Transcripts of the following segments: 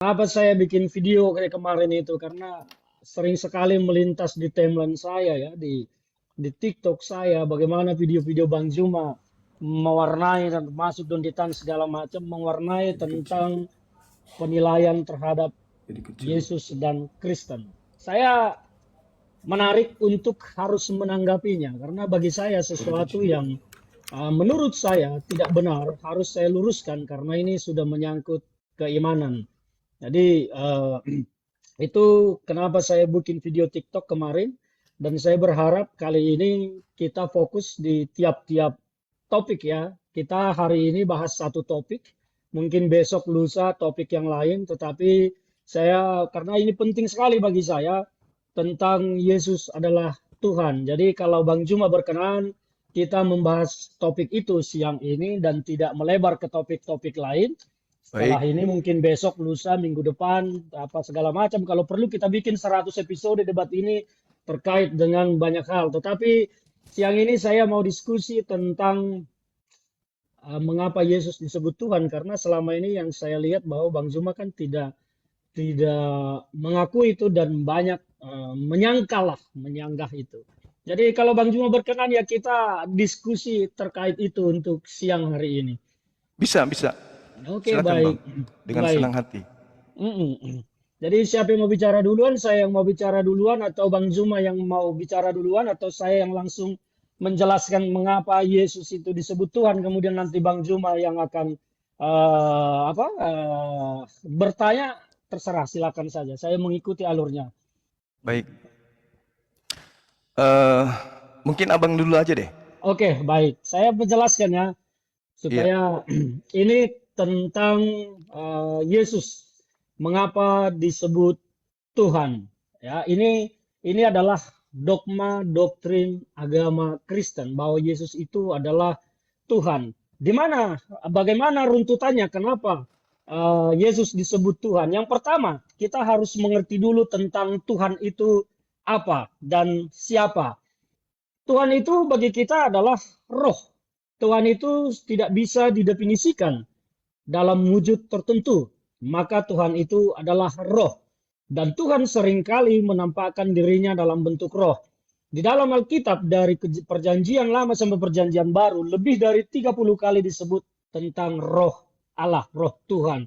Kenapa saya bikin video kayak kemarin itu? Karena sering sekali melintas di timeline saya ya, di TikTok saya, bagaimana video-video Bang Zuma mewarnai dan masuk donditan segala macam, mewarnai Jadi kecil, tentang penilaian terhadap jadi kecil. Yesus dan Kristen. Saya menarik untuk harus menanggapinya, karena bagi saya Jadi sesuatu kecil. yang menurut saya tidak benar harus saya luruskan karena ini sudah menyangkut keimanan. Jadi itu kenapa saya bikin video TikTok kemarin dan saya berharap kali ini kita fokus di tiap-tiap topik ya. Kita hari ini bahas satu topik, mungkin besok lusa topik yang lain, tetapi saya karena ini penting sekali bagi saya tentang Yesus adalah Tuhan. Jadi kalau Bang Juma berkenan, kita membahas topik itu siang ini dan tidak melebar ke topik-topik lain. Setelah Baik, ini mungkin besok, lusa, minggu depan, apa segala macam. Kalau perlu kita bikin 100 episode debat ini terkait dengan banyak hal. Tetapi siang ini saya mau diskusi tentang mengapa Yesus disebut Tuhan. Karena selama ini yang saya lihat bahwa Bang Zuma kan tidak mengaku itu dan banyak menyanggah itu. Jadi kalau Bang Zuma berkenan ya kita diskusi terkait itu untuk siang hari ini. bisa, bisa. Oke, Silakan Bang, baik. dengan Baik. senang hati. Mm-mm. Jadi siapa yang mau bicara duluan? Saya yang mau bicara duluan atau Bang Zuma yang mau bicara duluan atau saya yang langsung menjelaskan mengapa Yesus itu disebut Tuhan kemudian nanti Bang Zuma yang akan bertanya terserah silakan saja. Saya mengikuti alurnya. Baik, eh mungkin Abang dulu aja deh. Oke, baik. Saya menjelaskan ya Iya, supaya ini tentang Yesus mengapa disebut Tuhan. Ya, ini adalah dogma doktrin agama Kristen bahwa Yesus itu adalah Tuhan. Di mana bagaimana runtutannya kenapa Yesus disebut Tuhan? Yang pertama, kita harus mengerti dulu tentang Tuhan itu apa dan siapa. Tuhan itu bagi kita adalah roh. Tuhan itu tidak bisa didefinisikan dalam wujud tertentu. Maka Tuhan itu adalah roh. Dan Tuhan seringkali menampakkan dirinya dalam bentuk roh. Di dalam Alkitab dari perjanjian lama sampai perjanjian baru, lebih dari 30 kali disebut tentang roh Allah, roh Tuhan.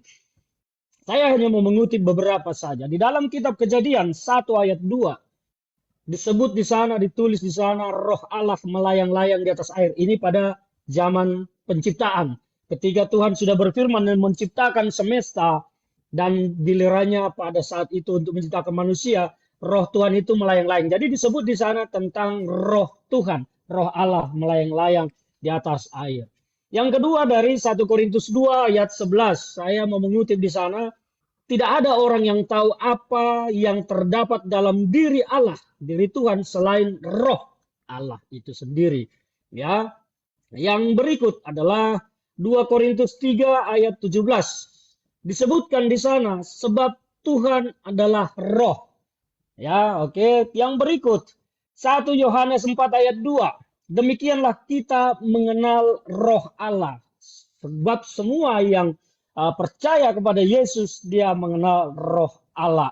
Saya hanya mau mengutip beberapa saja. Di dalam kitab Kejadian 1 ayat 2 disebut di sana, ditulis di sana, roh Allah melayang-layang di atas air. Ini pada zaman penciptaan. Ketika Tuhan sudah berfirman dan menciptakan semesta, dan gilirannya pada saat itu untuk menciptakan manusia, roh Tuhan itu melayang-layang. Jadi disebut di sana tentang roh Tuhan, roh Allah melayang-layang di atas air. Yang kedua dari 1 Korintus 2 ayat 11, saya mau mengutip di sana, tidak ada orang yang tahu apa yang terdapat dalam diri Allah, diri Tuhan selain roh Allah itu sendiri. Ya, yang berikut adalah 2 Korintus 3 ayat 17. Disebutkan di sana sebab Tuhan adalah roh. Ya, oke. Yang berikut 1 Yohanes 4 ayat 2. Demikianlah kita mengenal roh Allah. Sebab semua yang percaya kepada Yesus dia mengenal roh Allah.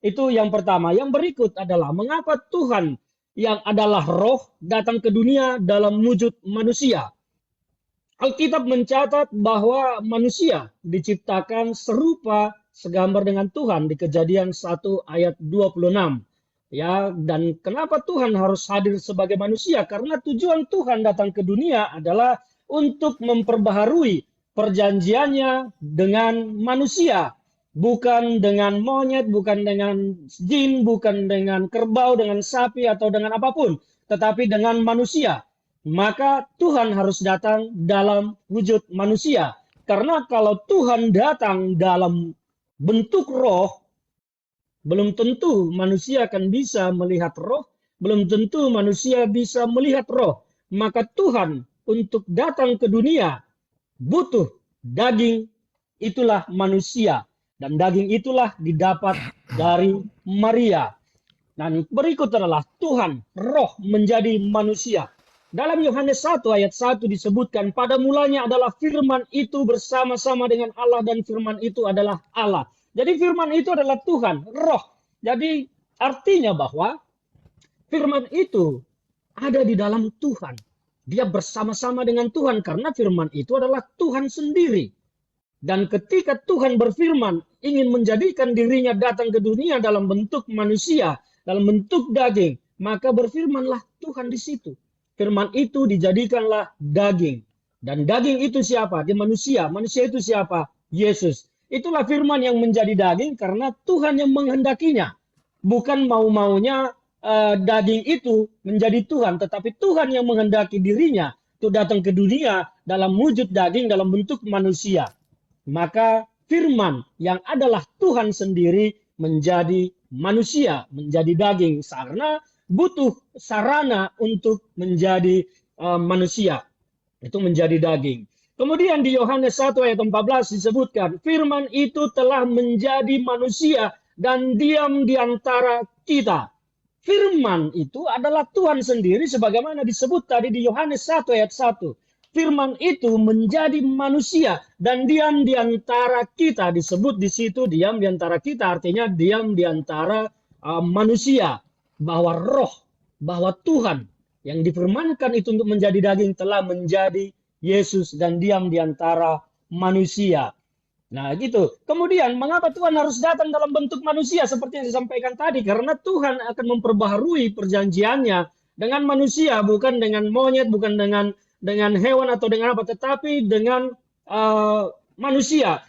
Itu yang pertama. Yang berikut adalah mengapa Tuhan yang adalah roh datang ke dunia dalam wujud manusia. Alkitab mencatat bahwa manusia diciptakan serupa segambar dengan Tuhan di Kejadian 1 ayat 26. Ya, dan kenapa Tuhan harus hadir sebagai manusia? Karena tujuan Tuhan datang ke dunia adalah untuk memperbaharui perjanjiannya dengan manusia. Bukan dengan monyet, bukan dengan jin, bukan dengan kerbau, dengan sapi, atau dengan apapun. Tetapi dengan manusia. Maka Tuhan harus datang dalam wujud manusia. Karena kalau Tuhan datang dalam bentuk roh, belum tentu manusia akan bisa melihat roh, belum tentu manusia bisa melihat roh. Maka Tuhan untuk datang ke dunia butuh daging, itulah manusia. Dan daging itulah didapat dari Maria. Dan berikut adalah Tuhan, roh menjadi manusia. Dalam Yohanes 1 ayat 1 disebutkan, pada mulanya adalah firman itu bersama-sama dengan Allah dan firman itu adalah Allah. Jadi firman itu adalah Tuhan, roh. Jadi artinya bahwa firman itu ada di dalam Tuhan. Dia bersama-sama dengan Tuhan karena firman itu adalah Tuhan sendiri. Dan ketika Tuhan berfirman ingin menjadikan dirinya datang ke dunia dalam bentuk manusia, dalam bentuk daging, maka berfirmanlah Tuhan di situ. Firman itu dijadikanlah daging. Dan daging itu siapa? Dia manusia. Manusia itu siapa? Yesus. Itulah firman yang menjadi daging karena Tuhan yang menghendakinya. Bukan mau-maunya daging itu menjadi Tuhan, tetapi Tuhan yang menghendaki dirinya untuk datang ke dunia dalam wujud daging, dalam bentuk manusia. Maka firman yang adalah Tuhan sendiri menjadi manusia, menjadi daging, karena butuh sarana untuk menjadi manusia. Itu menjadi daging. Kemudian di Yohanes 1 ayat 14 disebutkan, firman itu telah menjadi manusia dan diam di antara kita. Firman itu adalah Tuhan sendiri sebagaimana disebut tadi di Yohanes 1 ayat 1. Firman itu menjadi manusia dan diam di antara kita. Disebut di situ diam di antara kita, artinya diam di antara manusia. Bahwa roh, bahwa Tuhan yang difirmankan itu untuk menjadi daging telah menjadi Yesus dan diam di antara manusia. Nah gitu. Kemudian mengapa Tuhan harus datang dalam bentuk manusia seperti yang disampaikan tadi? Karena Tuhan akan memperbaharui perjanjiannya dengan manusia, bukan dengan monyet, bukan dengan hewan atau dengan apa, tetapi dengan manusia.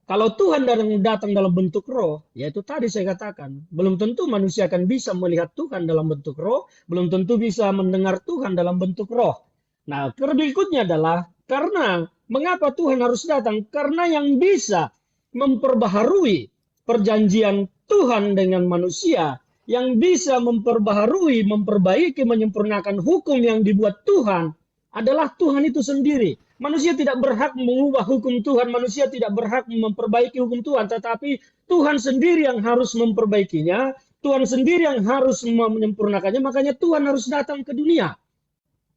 Kalau Tuhan datang dalam bentuk roh, yaitu tadi saya katakan, belum tentu manusia akan bisa melihat Tuhan dalam bentuk roh, belum tentu bisa mendengar Tuhan dalam bentuk roh. Nah, berikutnya adalah karena mengapa Tuhan harus datang? Karena yang bisa memperbaharui perjanjian Tuhan dengan manusia, yang bisa memperbaharui, memperbaiki, menyempurnakan hukum yang dibuat Tuhan adalah Tuhan itu sendiri. Manusia tidak berhak mengubah hukum Tuhan, manusia tidak berhak memperbaiki hukum Tuhan, tetapi Tuhan sendiri yang harus memperbaikinya, Tuhan sendiri yang harus menyempurnakannya, makanya Tuhan harus datang ke dunia.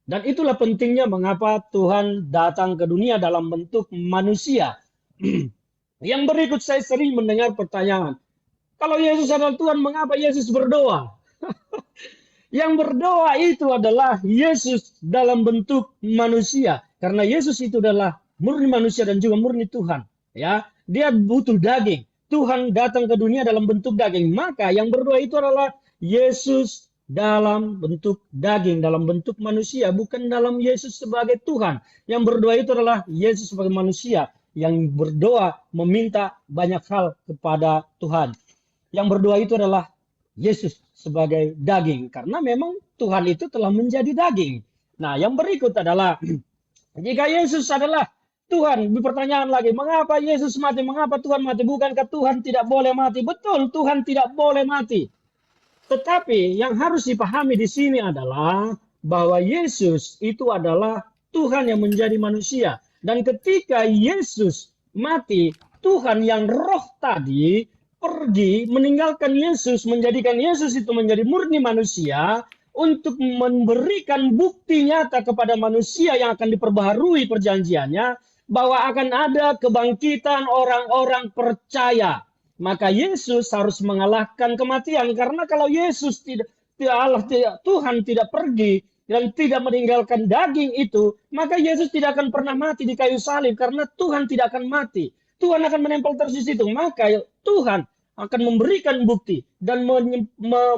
Dan itulah pentingnya mengapa Tuhan datang ke dunia dalam bentuk manusia. Yang berikut saya sering mendengar pertanyaan, kalau Yesus adalah Tuhan, mengapa Yesus berdoa? Yang berdoa itu adalah Yesus dalam bentuk manusia. Karena Yesus itu adalah murni manusia dan juga murni Tuhan. Ya, dia butuh daging. Tuhan datang ke dunia dalam bentuk daging. Maka yang berdoa itu adalah Yesus dalam bentuk daging, dalam bentuk manusia. Bukan dalam Yesus sebagai Tuhan. Yang berdoa itu adalah Yesus sebagai manusia. Yang berdoa meminta banyak hal kepada Tuhan. Yang berdoa itu adalah Yesus sebagai daging. Karena memang Tuhan itu telah menjadi daging. Nah, yang berikut adalah, jika Yesus adalah Tuhan, pertanyaan lagi, mengapa Yesus mati? Mengapa Tuhan mati? Bukankah Tuhan tidak boleh mati? Betul, Tuhan tidak boleh mati. Tetapi yang harus dipahami di sini adalah bahwa Yesus itu adalah Tuhan yang menjadi manusia. Dan ketika Yesus mati, Tuhan yang roh tadi pergi meninggalkan Yesus, menjadikan Yesus itu menjadi murni manusia untuk memberikan bukti nyata kepada manusia yang akan diperbaharui perjanjiannya bahwa akan ada kebangkitan orang-orang percaya. Maka Yesus harus mengalahkan kematian, karena kalau Yesus Tuhan tidak pergi dan tidak meninggalkan daging itu, maka Yesus tidak akan pernah mati di kayu salib karena Tuhan tidak akan mati. Tuhan akan menempel terus di situ. Maka Tuhan akan memberikan bukti dan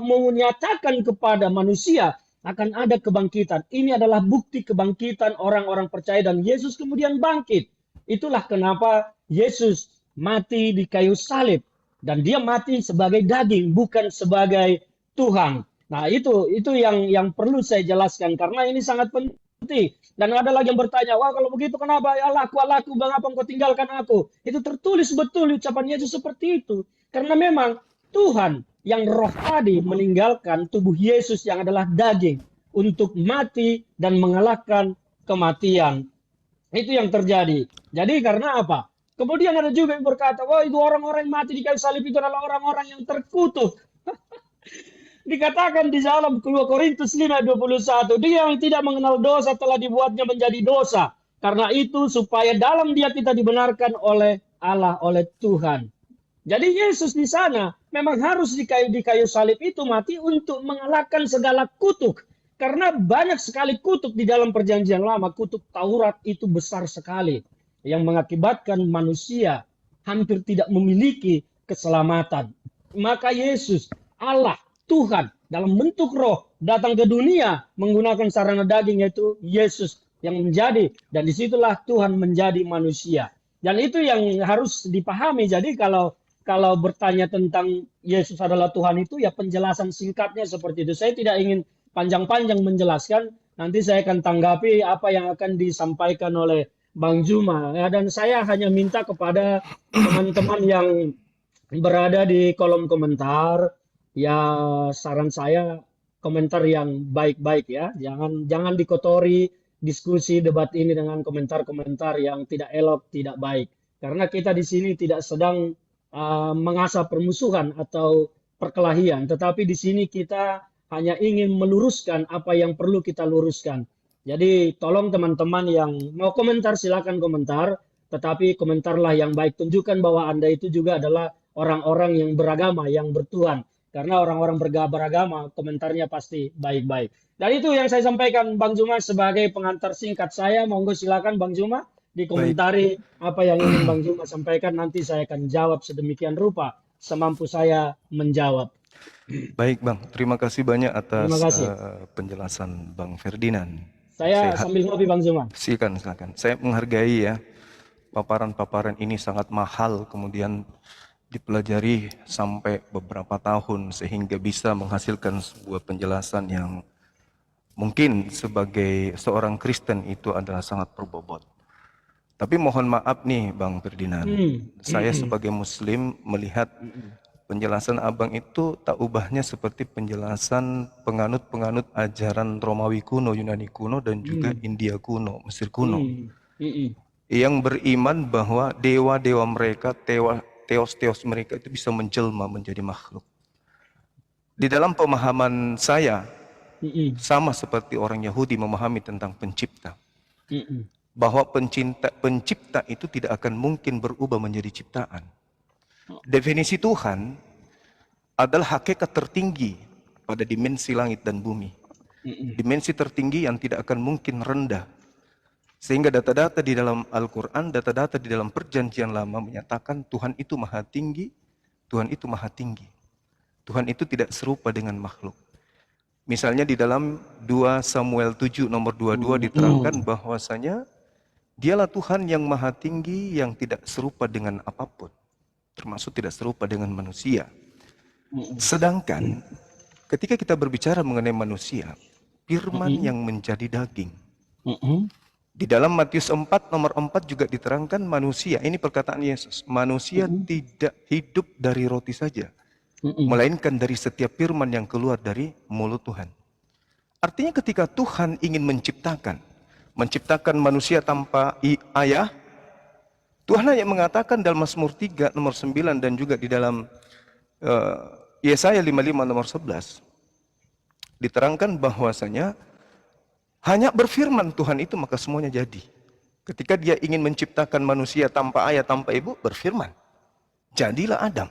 menyatakan kepada manusia akan ada kebangkitan. Ini adalah bukti kebangkitan orang-orang percaya dan Yesus kemudian bangkit. Itulah kenapa Yesus mati di kayu salib dan dia mati sebagai daging bukan sebagai Tuhan. Nah, itu yang perlu saya jelaskan karena ini sangat penting. Dan ada lagi yang bertanya, wah kalau begitu kenapa Allahku, mengapa engkau tinggalkan aku? Itu tertulis betul ucapan Yesus seperti itu. Karena memang Tuhan yang roh tadi meninggalkan tubuh Yesus yang adalah daging untuk mati dan mengalahkan kematian. Itu yang terjadi. Jadi karena apa? Kemudian ada juga yang berkata, wah itu orang-orang yang mati di kayu salib itu adalah orang-orang yang terkutuk. Dikatakan di dalam 2 Korintus 5:21, dia yang tidak mengenal dosa telah dibuatnya menjadi dosa. Karena itu supaya dalam dia kita dibenarkan oleh Allah, oleh Tuhan. Jadi Yesus di sana memang harus di kayu salib itu mati untuk mengalahkan segala kutuk. Karena banyak sekali kutuk di dalam perjanjian lama. Kutuk Taurat itu besar sekali. Yang mengakibatkan manusia hampir tidak memiliki keselamatan. Maka Yesus, Allah, Tuhan, dalam bentuk roh, datang ke dunia menggunakan sarana daging, yaitu Yesus yang menjadi. Dan disitulah Tuhan menjadi manusia. Dan itu yang harus dipahami. Jadi kalau bertanya tentang Yesus adalah Tuhan itu, ya penjelasan singkatnya seperti itu. Saya tidak ingin panjang-panjang menjelaskan. Nanti saya akan tanggapi apa yang akan disampaikan oleh Bang Juma. Ya, dan saya hanya minta kepada teman-teman yang berada di kolom komentar, ya saran saya komentar yang baik-baik ya. Jangan dikotori diskusi debat ini dengan komentar-komentar yang tidak elok, tidak baik. Karena kita di sini tidak sedang mengasah permusuhan atau perkelahian, tetapi di sini kita hanya ingin meluruskan apa yang perlu kita luruskan. Jadi tolong teman-teman yang mau komentar silakan komentar, tetapi komentarlah yang baik. Tunjukkan bahwa Anda itu juga adalah orang-orang yang beragama, yang bertuhan. Karena orang-orang beragama komentarnya pasti baik-baik. Dan itu yang saya sampaikan Bang Juma sebagai pengantar singkat saya. Monggo silakan Bang Juma Baik. dikomentari apa yang ingin Bang Juma sampaikan, nanti saya akan jawab sedemikian rupa semampu saya menjawab. Baik Bang, terima kasih banyak Terima atas kasih. penjelasan Bang Ferdinand. Saya Saya sambil ngopi Bang Juma. silakan. Saya menghargai ya paparan-paparan ini sangat mahal, kemudian dipelajari sampai beberapa tahun sehingga bisa menghasilkan sebuah penjelasan yang mungkin sebagai seorang Kristen itu adalah sangat berbobot. Tapi mohon maaf nih Bang Ferdinand, saya sebagai Muslim melihat penjelasan Abang itu tak ubahnya seperti penjelasan penganut-penganut ajaran Romawi kuno, Yunani kuno, dan juga India kuno, Mesir kuno. Yang beriman bahwa dewa-dewa mereka, teos-teos mereka itu bisa menjelma menjadi makhluk. Di dalam pemahaman saya, sama seperti orang Yahudi memahami tentang pencipta. Bahwa pencipta itu tidak akan mungkin berubah menjadi ciptaan. Definisi Tuhan adalah hakikat tertinggi pada dimensi langit dan bumi. Dimensi tertinggi yang tidak akan mungkin rendah. Sehingga data-data di dalam Al-Quran, data-data di dalam perjanjian lama menyatakan Tuhan itu maha tinggi, Tuhan itu maha tinggi. Tuhan itu tidak serupa dengan makhluk. Misalnya di dalam 2 Samuel 7 nomor 22 diterangkan bahwasanya Dialah Tuhan yang maha tinggi yang tidak serupa dengan apapun, termasuk tidak serupa dengan manusia. Sedangkan ketika kita berbicara mengenai manusia, firman yang menjadi daging. Di dalam Matius 4 nomor 4 juga diterangkan manusia, ini perkataan Yesus, manusia tidak hidup dari roti saja, melainkan dari setiap firman yang keluar dari mulut Tuhan. Artinya ketika Tuhan ingin menciptakan manusia tanpa ayah, Tuhan hanya mengatakan dalam Mazmur 3 nomor 9 dan juga di dalam Yesaya 55 nomor 11 diterangkan bahwasanya hanya berfirman Tuhan itu maka semuanya jadi. Ketika dia ingin menciptakan manusia tanpa ayah, tanpa ibu, berfirman, jadilah Adam.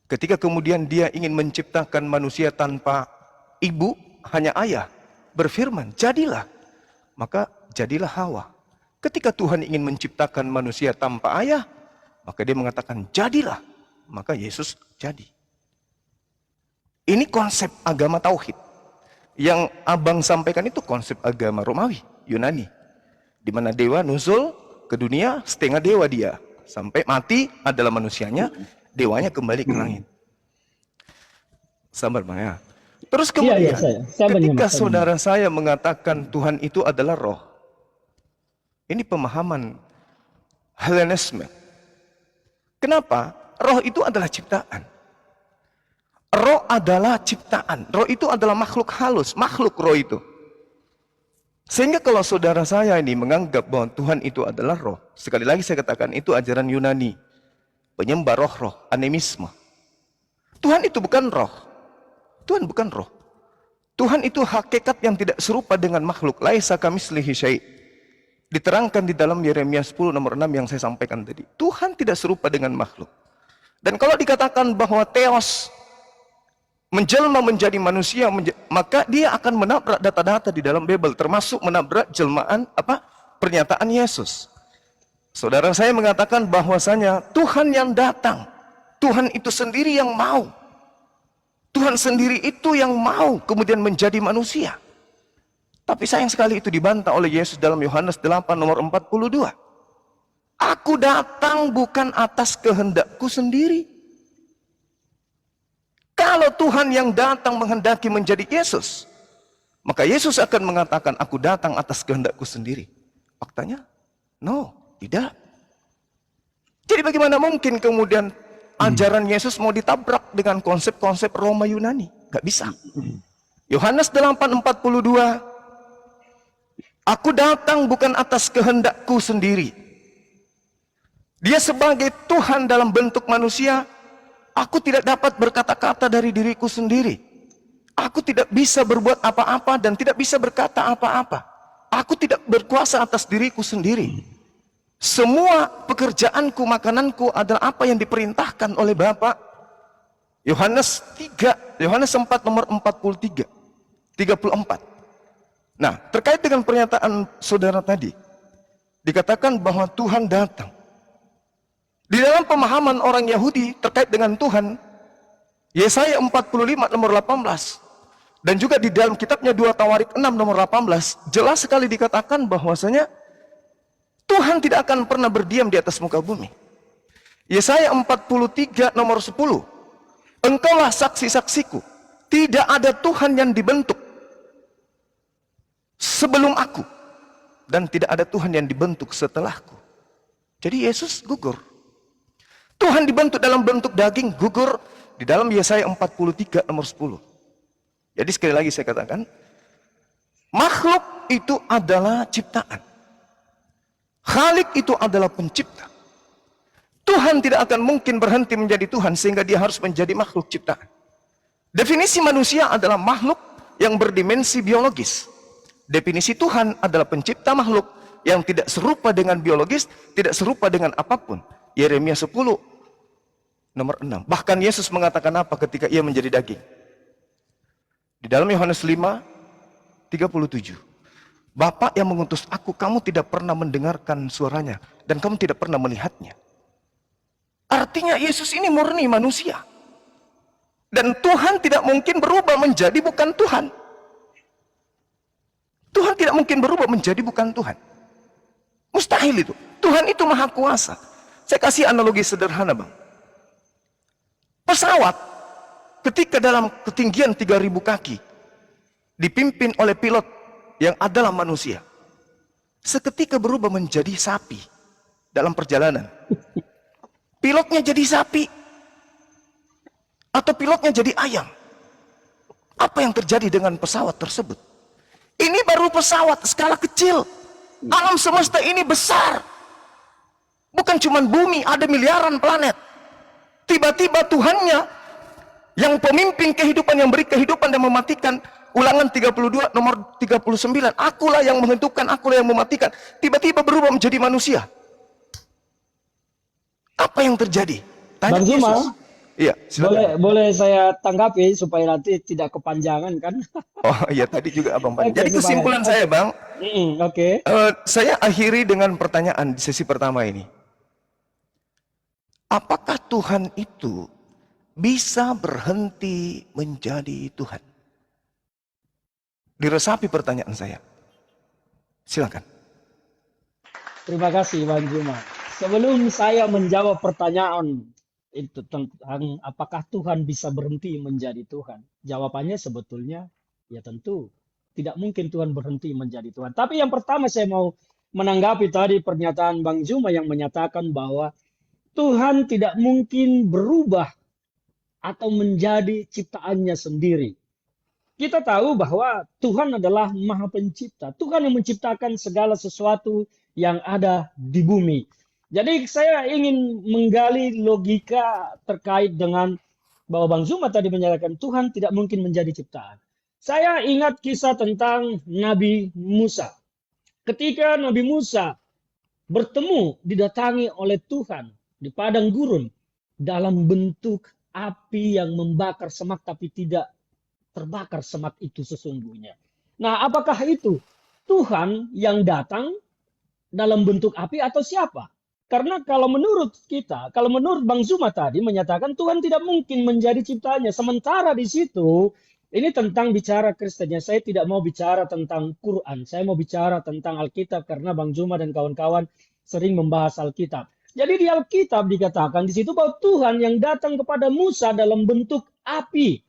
Ketika kemudian dia ingin menciptakan manusia tanpa ibu, hanya ayah, berfirman, jadilah. Maka jadilah Hawa. Ketika Tuhan ingin menciptakan manusia tanpa ayah, maka dia mengatakan jadilah. Maka Yesus jadi. Ini konsep agama tauhid. Yang abang sampaikan itu konsep agama Romawi, Yunani. Di mana dewa nuzul ke dunia, setengah dewa dia. Sampai mati adalah manusianya, dewanya kembali ke langit. Sabar Bang ya. Terus kemudian, ketika saudara saya mengatakan Tuhan itu adalah roh, ini pemahaman Hellenisme. Kenapa? Roh itu adalah ciptaan. Roh adalah ciptaan. Roh itu adalah makhluk halus, makhluk roh itu. Sehingga kalau saudara saya ini menganggap bahwa Tuhan itu adalah roh, sekali lagi saya katakan itu ajaran Yunani, penyembah roh-roh, animisme. Tuhan itu bukan roh. Tuhan bukan roh. Tuhan itu hakikat yang tidak serupa dengan makhluk. Laisa kamitslihi syai'. Diterangkan di dalam Yeremia 10 nomor 6 yang saya sampaikan tadi. Tuhan tidak serupa dengan makhluk. Dan kalau dikatakan bahwa Theos menjelma menjadi manusia, maka dia akan menabrak data-data di dalam Bible, termasuk menabrak jelmaan pernyataan Yesus. Saudara saya mengatakan bahwasanya Tuhan yang datang, Tuhan itu sendiri yang mau. Tuhan sendiri itu yang mau kemudian menjadi manusia. Tapi sayang sekali itu dibantah oleh Yesus dalam Yohanes 8 nomor 42. Aku datang bukan atas kehendakku sendiri. Kalau Tuhan yang datang menghendaki menjadi Yesus, maka Yesus akan mengatakan, aku datang atas kehendakku sendiri. Faktanya, no, tidak. Jadi bagaimana mungkin kemudian ajaran Yesus mau ditabrak dengan konsep-konsep Roma Yunani? Gak bisa. Yohanes 8:42, aku datang bukan atas kehendakku sendiri. Dia sebagai Tuhan dalam bentuk manusia. Aku tidak dapat berkata-kata dari diriku sendiri. Aku tidak bisa berbuat apa-apa dan tidak bisa berkata apa-apa. Aku tidak berkuasa atas diriku sendiri. Semua pekerjaanku, makananku adalah apa yang diperintahkan oleh Bapa. Yohanes 4 nomor 43, 34. Nah, terkait dengan pernyataan saudara tadi, dikatakan bahwa Tuhan datang. Di dalam pemahaman orang Yahudi terkait dengan Tuhan, Yesaya 45 nomor 18, dan juga di dalam kitabnya 2 Tawarik 6 nomor 18, jelas sekali dikatakan bahwasanya Tuhan tidak akan pernah berdiam di atas muka bumi. Yesaya 43 nomor 10, engkaulah saksi-saksiku, tidak ada Tuhan yang dibentuk sebelum aku, dan tidak ada Tuhan yang dibentuk setelahku. Jadi Yesus gugur. Tuhan dibentuk dalam bentuk daging, gugur di dalam Yesaya 43 nomor 10. Jadi sekali lagi saya katakan, makhluk itu adalah ciptaan. Khalik itu adalah pencipta. Tuhan tidak akan mungkin berhenti menjadi Tuhan sehingga dia harus menjadi makhluk ciptaan. Definisi manusia adalah makhluk yang berdimensi biologis. Definisi Tuhan adalah pencipta makhluk yang tidak serupa dengan biologis, tidak serupa dengan apapun. Yeremia 10 nomor 6. Bahkan Yesus mengatakan apa ketika ia menjadi daging? Di dalam Yohanes 5:37. Bapa yang mengutus aku, kamu tidak pernah mendengarkan suaranya dan kamu tidak pernah melihatnya. Artinya Yesus ini murni manusia. Dan Tuhan tidak mungkin berubah menjadi bukan Tuhan. Tuhan tidak mungkin berubah menjadi bukan Tuhan. Mustahil itu. Tuhan itu maha kuasa. Saya kasih analogi sederhana, Bang. Pesawat ketika dalam ketinggian 3.000 kaki dipimpin oleh pilot yang adalah manusia, seketika berubah menjadi sapi dalam perjalanan. Pilotnya jadi sapi atau pilotnya jadi ayam. Apa yang terjadi dengan pesawat tersebut? Ini baru pesawat skala kecil. Alam semesta ini besar. Bukan cuma bumi, ada miliaran planet. Tiba-tiba Tuhannya yang pemimpin kehidupan, yang beri kehidupan dan mematikan. Ulangan 32 nomor 39. Akulah yang menentukan, akulah yang mematikan. Tiba-tiba berubah menjadi manusia. Apa yang terjadi? Tanya Bang Zuma, Yesus. Iya, silakan. boleh saya tanggapi supaya nanti tidak kepanjangan kan? Oh iya, tadi juga Abang Pan. Oke, Jadi kesimpulan saya, Bang, Oke. saya akhiri dengan pertanyaan di sesi pertama ini. Apakah Tuhan itu bisa berhenti menjadi Tuhan? Diresapi pertanyaan saya. Silakan. Terima kasih Bang Zuma. Sebelum saya menjawab pertanyaan itu tentang apakah Tuhan bisa berhenti menjadi Tuhan, jawabannya sebetulnya ya tentu tidak mungkin Tuhan berhenti menjadi Tuhan. Tapi yang pertama saya mau menanggapi tadi pernyataan Bang Zuma yang menyatakan bahwa Tuhan tidak mungkin berubah atau menjadi ciptaannya sendiri. Kita tahu bahwa Tuhan adalah Maha Pencipta. Tuhan yang menciptakan segala sesuatu yang ada di bumi. Jadi saya ingin menggali logika terkait dengan bahwa Bang Zuma tadi menyatakan Tuhan tidak mungkin menjadi ciptaan. Saya ingat kisah tentang Nabi Musa. Ketika Nabi Musa bertemu, didatangi oleh Tuhan di padang gurun. dalam bentuk api yang membakar semak tapi tidak terbakar semak itu sesungguhnya. Nah, apakah itu Tuhan yang datang dalam bentuk api atau siapa? Karena kalau menurut kita, kalau menurut Bang Zuma tadi menyatakan Tuhan tidak mungkin menjadi ciptaannya. Sementara di situ, ini tentang bicara Kristennya. Saya tidak mau bicara tentang Quran. Saya mau bicara tentang Alkitab karena Bang Zuma dan kawan-kawan sering membahas Alkitab. Jadi di Alkitab dikatakan di situ bahwa Tuhan yang datang kepada Musa dalam bentuk api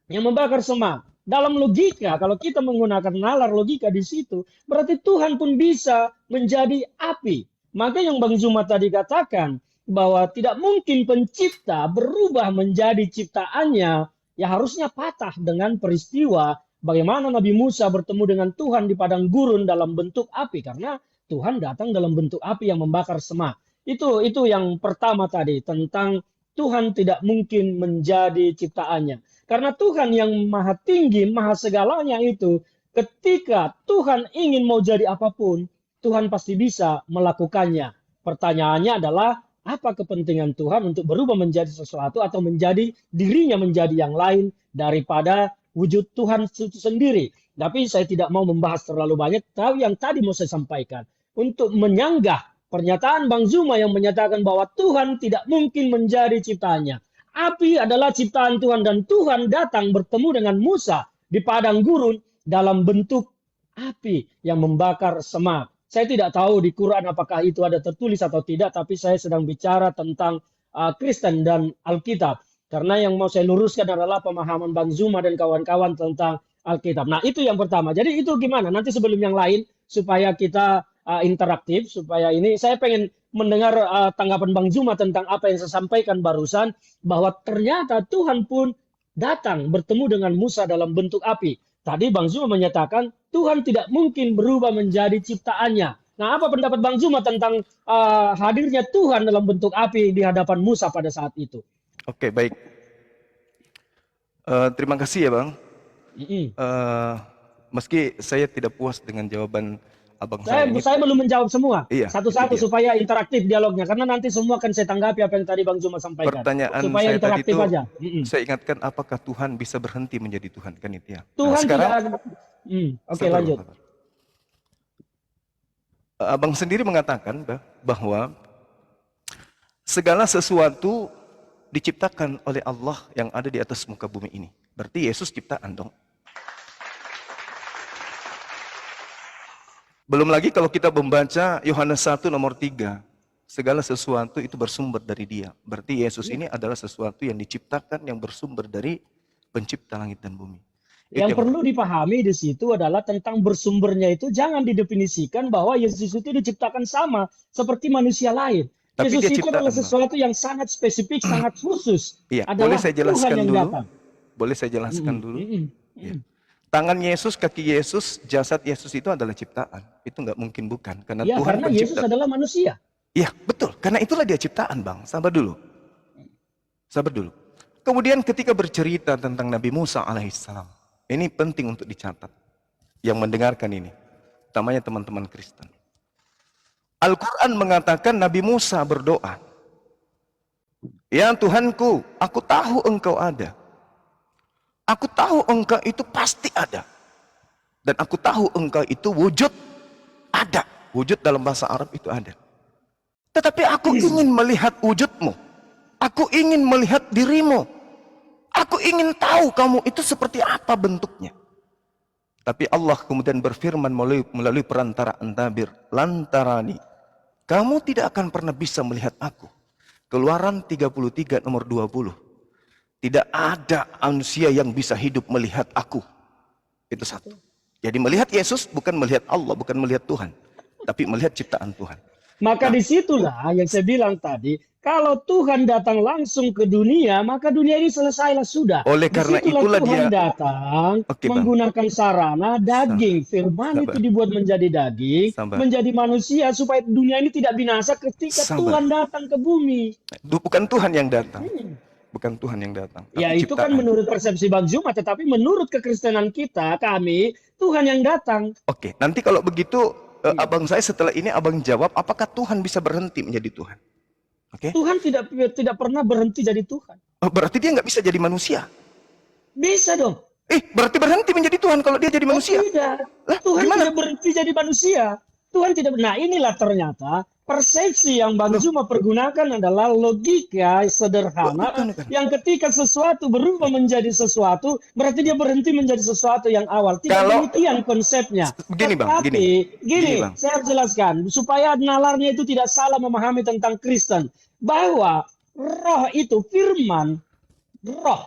yang membakar semak. Dalam logika, kalau kita menggunakan nalar logika di situ, berarti Tuhan pun bisa menjadi api. Maka yang Bang Zuma tadi katakan, bahwa tidak mungkin pencipta berubah menjadi ciptaannya, ya harusnya patah dengan peristiwa bagaimana Nabi Musa bertemu dengan Tuhan di padang gurun dalam bentuk api. Karena Tuhan datang dalam bentuk api yang membakar semak. Itu yang pertama tadi, tentang Tuhan tidak mungkin menjadi ciptaannya. Karena Tuhan yang maha tinggi, maha segalanya itu, ketika Tuhan ingin mau jadi apapun, Tuhan pasti bisa melakukannya. Pertanyaannya adalah, apa kepentingan Tuhan untuk berubah menjadi sesuatu atau menjadi dirinya menjadi yang lain daripada wujud Tuhan itu sendiri. Tapi saya tidak mau membahas terlalu banyak, tapi yang tadi mau saya sampaikan, untuk menyanggah pernyataan Bang Zuma yang menyatakan bahwa Tuhan tidak mungkin menjadi ciptaannya. Api adalah ciptaan Tuhan dan Tuhan datang bertemu dengan Musa di padang gurun dalam bentuk api yang membakar semak. Saya tidak tahu di Quran apakah itu ada tertulis atau tidak, tapi saya sedang bicara tentang Kristen dan Alkitab. Karena yang mau saya luruskan adalah pemahaman Bang Zuma dan kawan-kawan tentang Alkitab. Nah, itu yang pertama. Jadi itu gimana? Nanti sebelum yang lain, supaya kita interaktif, supaya ini saya pengen mendengar tanggapan Bang Zuma tentang apa yang saya sampaikan barusan, bahwa ternyata Tuhan pun datang bertemu dengan Musa dalam bentuk api. Tadi Bang Zuma menyatakan Tuhan tidak mungkin berubah menjadi ciptaannya. Nah, apa pendapat Bang Zuma tentang hadirnya Tuhan dalam bentuk api di hadapan Musa pada saat itu? Oke, baik. Terima kasih ya, Bang. Meski saya tidak puas dengan jawaban abang saya ini. Saya belum menjawab semua. Iya, satu-satu supaya interaktif dialognya. Karena nanti semua akan saya tanggapi apa yang tadi Bang Zuma sampaikan. Pertanyaan supaya saya interaktif tadi itu, aja. saya ingatkan apakah Tuhan bisa berhenti menjadi Tuhan, kan itu ya. Tuhan sekarang, Oke, lanjut. Abang sendiri mengatakan bahwa segala sesuatu diciptakan oleh Allah yang ada di atas muka bumi ini. Berarti Yesus ciptaan dong. Belum lagi kalau kita membaca Yohanes 1 nomor 3, segala sesuatu itu bersumber dari Dia. Berarti Yesus ini adalah sesuatu yang diciptakan yang bersumber dari pencipta langit dan bumi. Yang perlu dipahami di situ adalah tentang bersumbernya itu jangan didefinisikan bahwa Yesus itu diciptakan sama seperti manusia lain. Tapi Yesus itu ciptaan, adalah sesuatu yang sangat spesifik, sangat khusus. Iya, adalah boleh saya jelaskan Tuhan yang dulu? datang. Boleh saya jelaskan dulu? Ya. Tangan Yesus, kaki Yesus, jasad Yesus itu adalah ciptaan. Itu nggak mungkin bukan. Karena Ya, Tuhan karena pencipta. Yesus adalah manusia. Iya, betul. Karena itulah dia ciptaan, Bang. Sabar dulu. Sabar dulu. Kemudian ketika bercerita tentang Nabi Musa alaihissalam. Ini penting untuk dicatat. Yang mendengarkan ini. Utamanya teman-teman Kristen. Al-Quran mengatakan Nabi Musa berdoa. Ya Tuhanku, aku tahu engkau ada. Aku tahu engkau itu pasti ada. Dan aku tahu engkau itu wujud ada. Wujud dalam bahasa Arab itu ada. Tetapi aku ingin melihat wujudmu. Aku ingin melihat dirimu. Aku ingin tahu kamu itu seperti apa bentuknya. Tapi Allah kemudian berfirman melalui perantaraan tabir. Lantarani. Kamu tidak akan pernah bisa melihat aku. Keluaran 33 nomor 20. Tidak ada manusia yang bisa hidup melihat aku. Itu satu. Jadi melihat Yesus bukan melihat Allah, bukan melihat Tuhan. Tapi melihat ciptaan Tuhan. Maka disitulah yang saya bilang tadi, kalau Tuhan datang langsung ke dunia, maka dunia ini selesailah sudah. Oleh karena itulah Tuhan dia datang menggunakan sarana daging. Firman itu dibuat menjadi daging, menjadi manusia supaya dunia ini tidak binasa ketika Tuhan datang ke bumi. Bukan Tuhan yang datang. Bukan Tuhan yang datang. Ya itu kan menurut persepsi Bang Zuma, tetapi menurut kekristenan kita, kami, Tuhan yang datang. Oke, nanti kalau begitu abang saya setelah ini abang jawab, apakah Tuhan bisa berhenti menjadi Tuhan? Oke. Tuhan tidak pernah berhenti jadi Tuhan. Oh, berarti dia nggak bisa jadi manusia. Bisa dong. Berarti berhenti menjadi Tuhan kalau dia jadi Oh, manusia. tidak. Lah, Tuhan gimana? tidak berhenti jadi manusia. Tuhan tidak. Nah, inilah ternyata persepsi yang Bang Loh. Zuma pergunakan adalah logika Loh, sederhana bukan. yang ketika sesuatu berubah menjadi sesuatu, berarti dia berhenti menjadi sesuatu yang awal. Tidak Kalau- demikian konsepnya. Begini, Bang, Tetapi, gini, gini, Bang. saya jelaskan supaya nalarnya itu tidak salah memahami tentang Kristen, bahwa roh itu firman, roh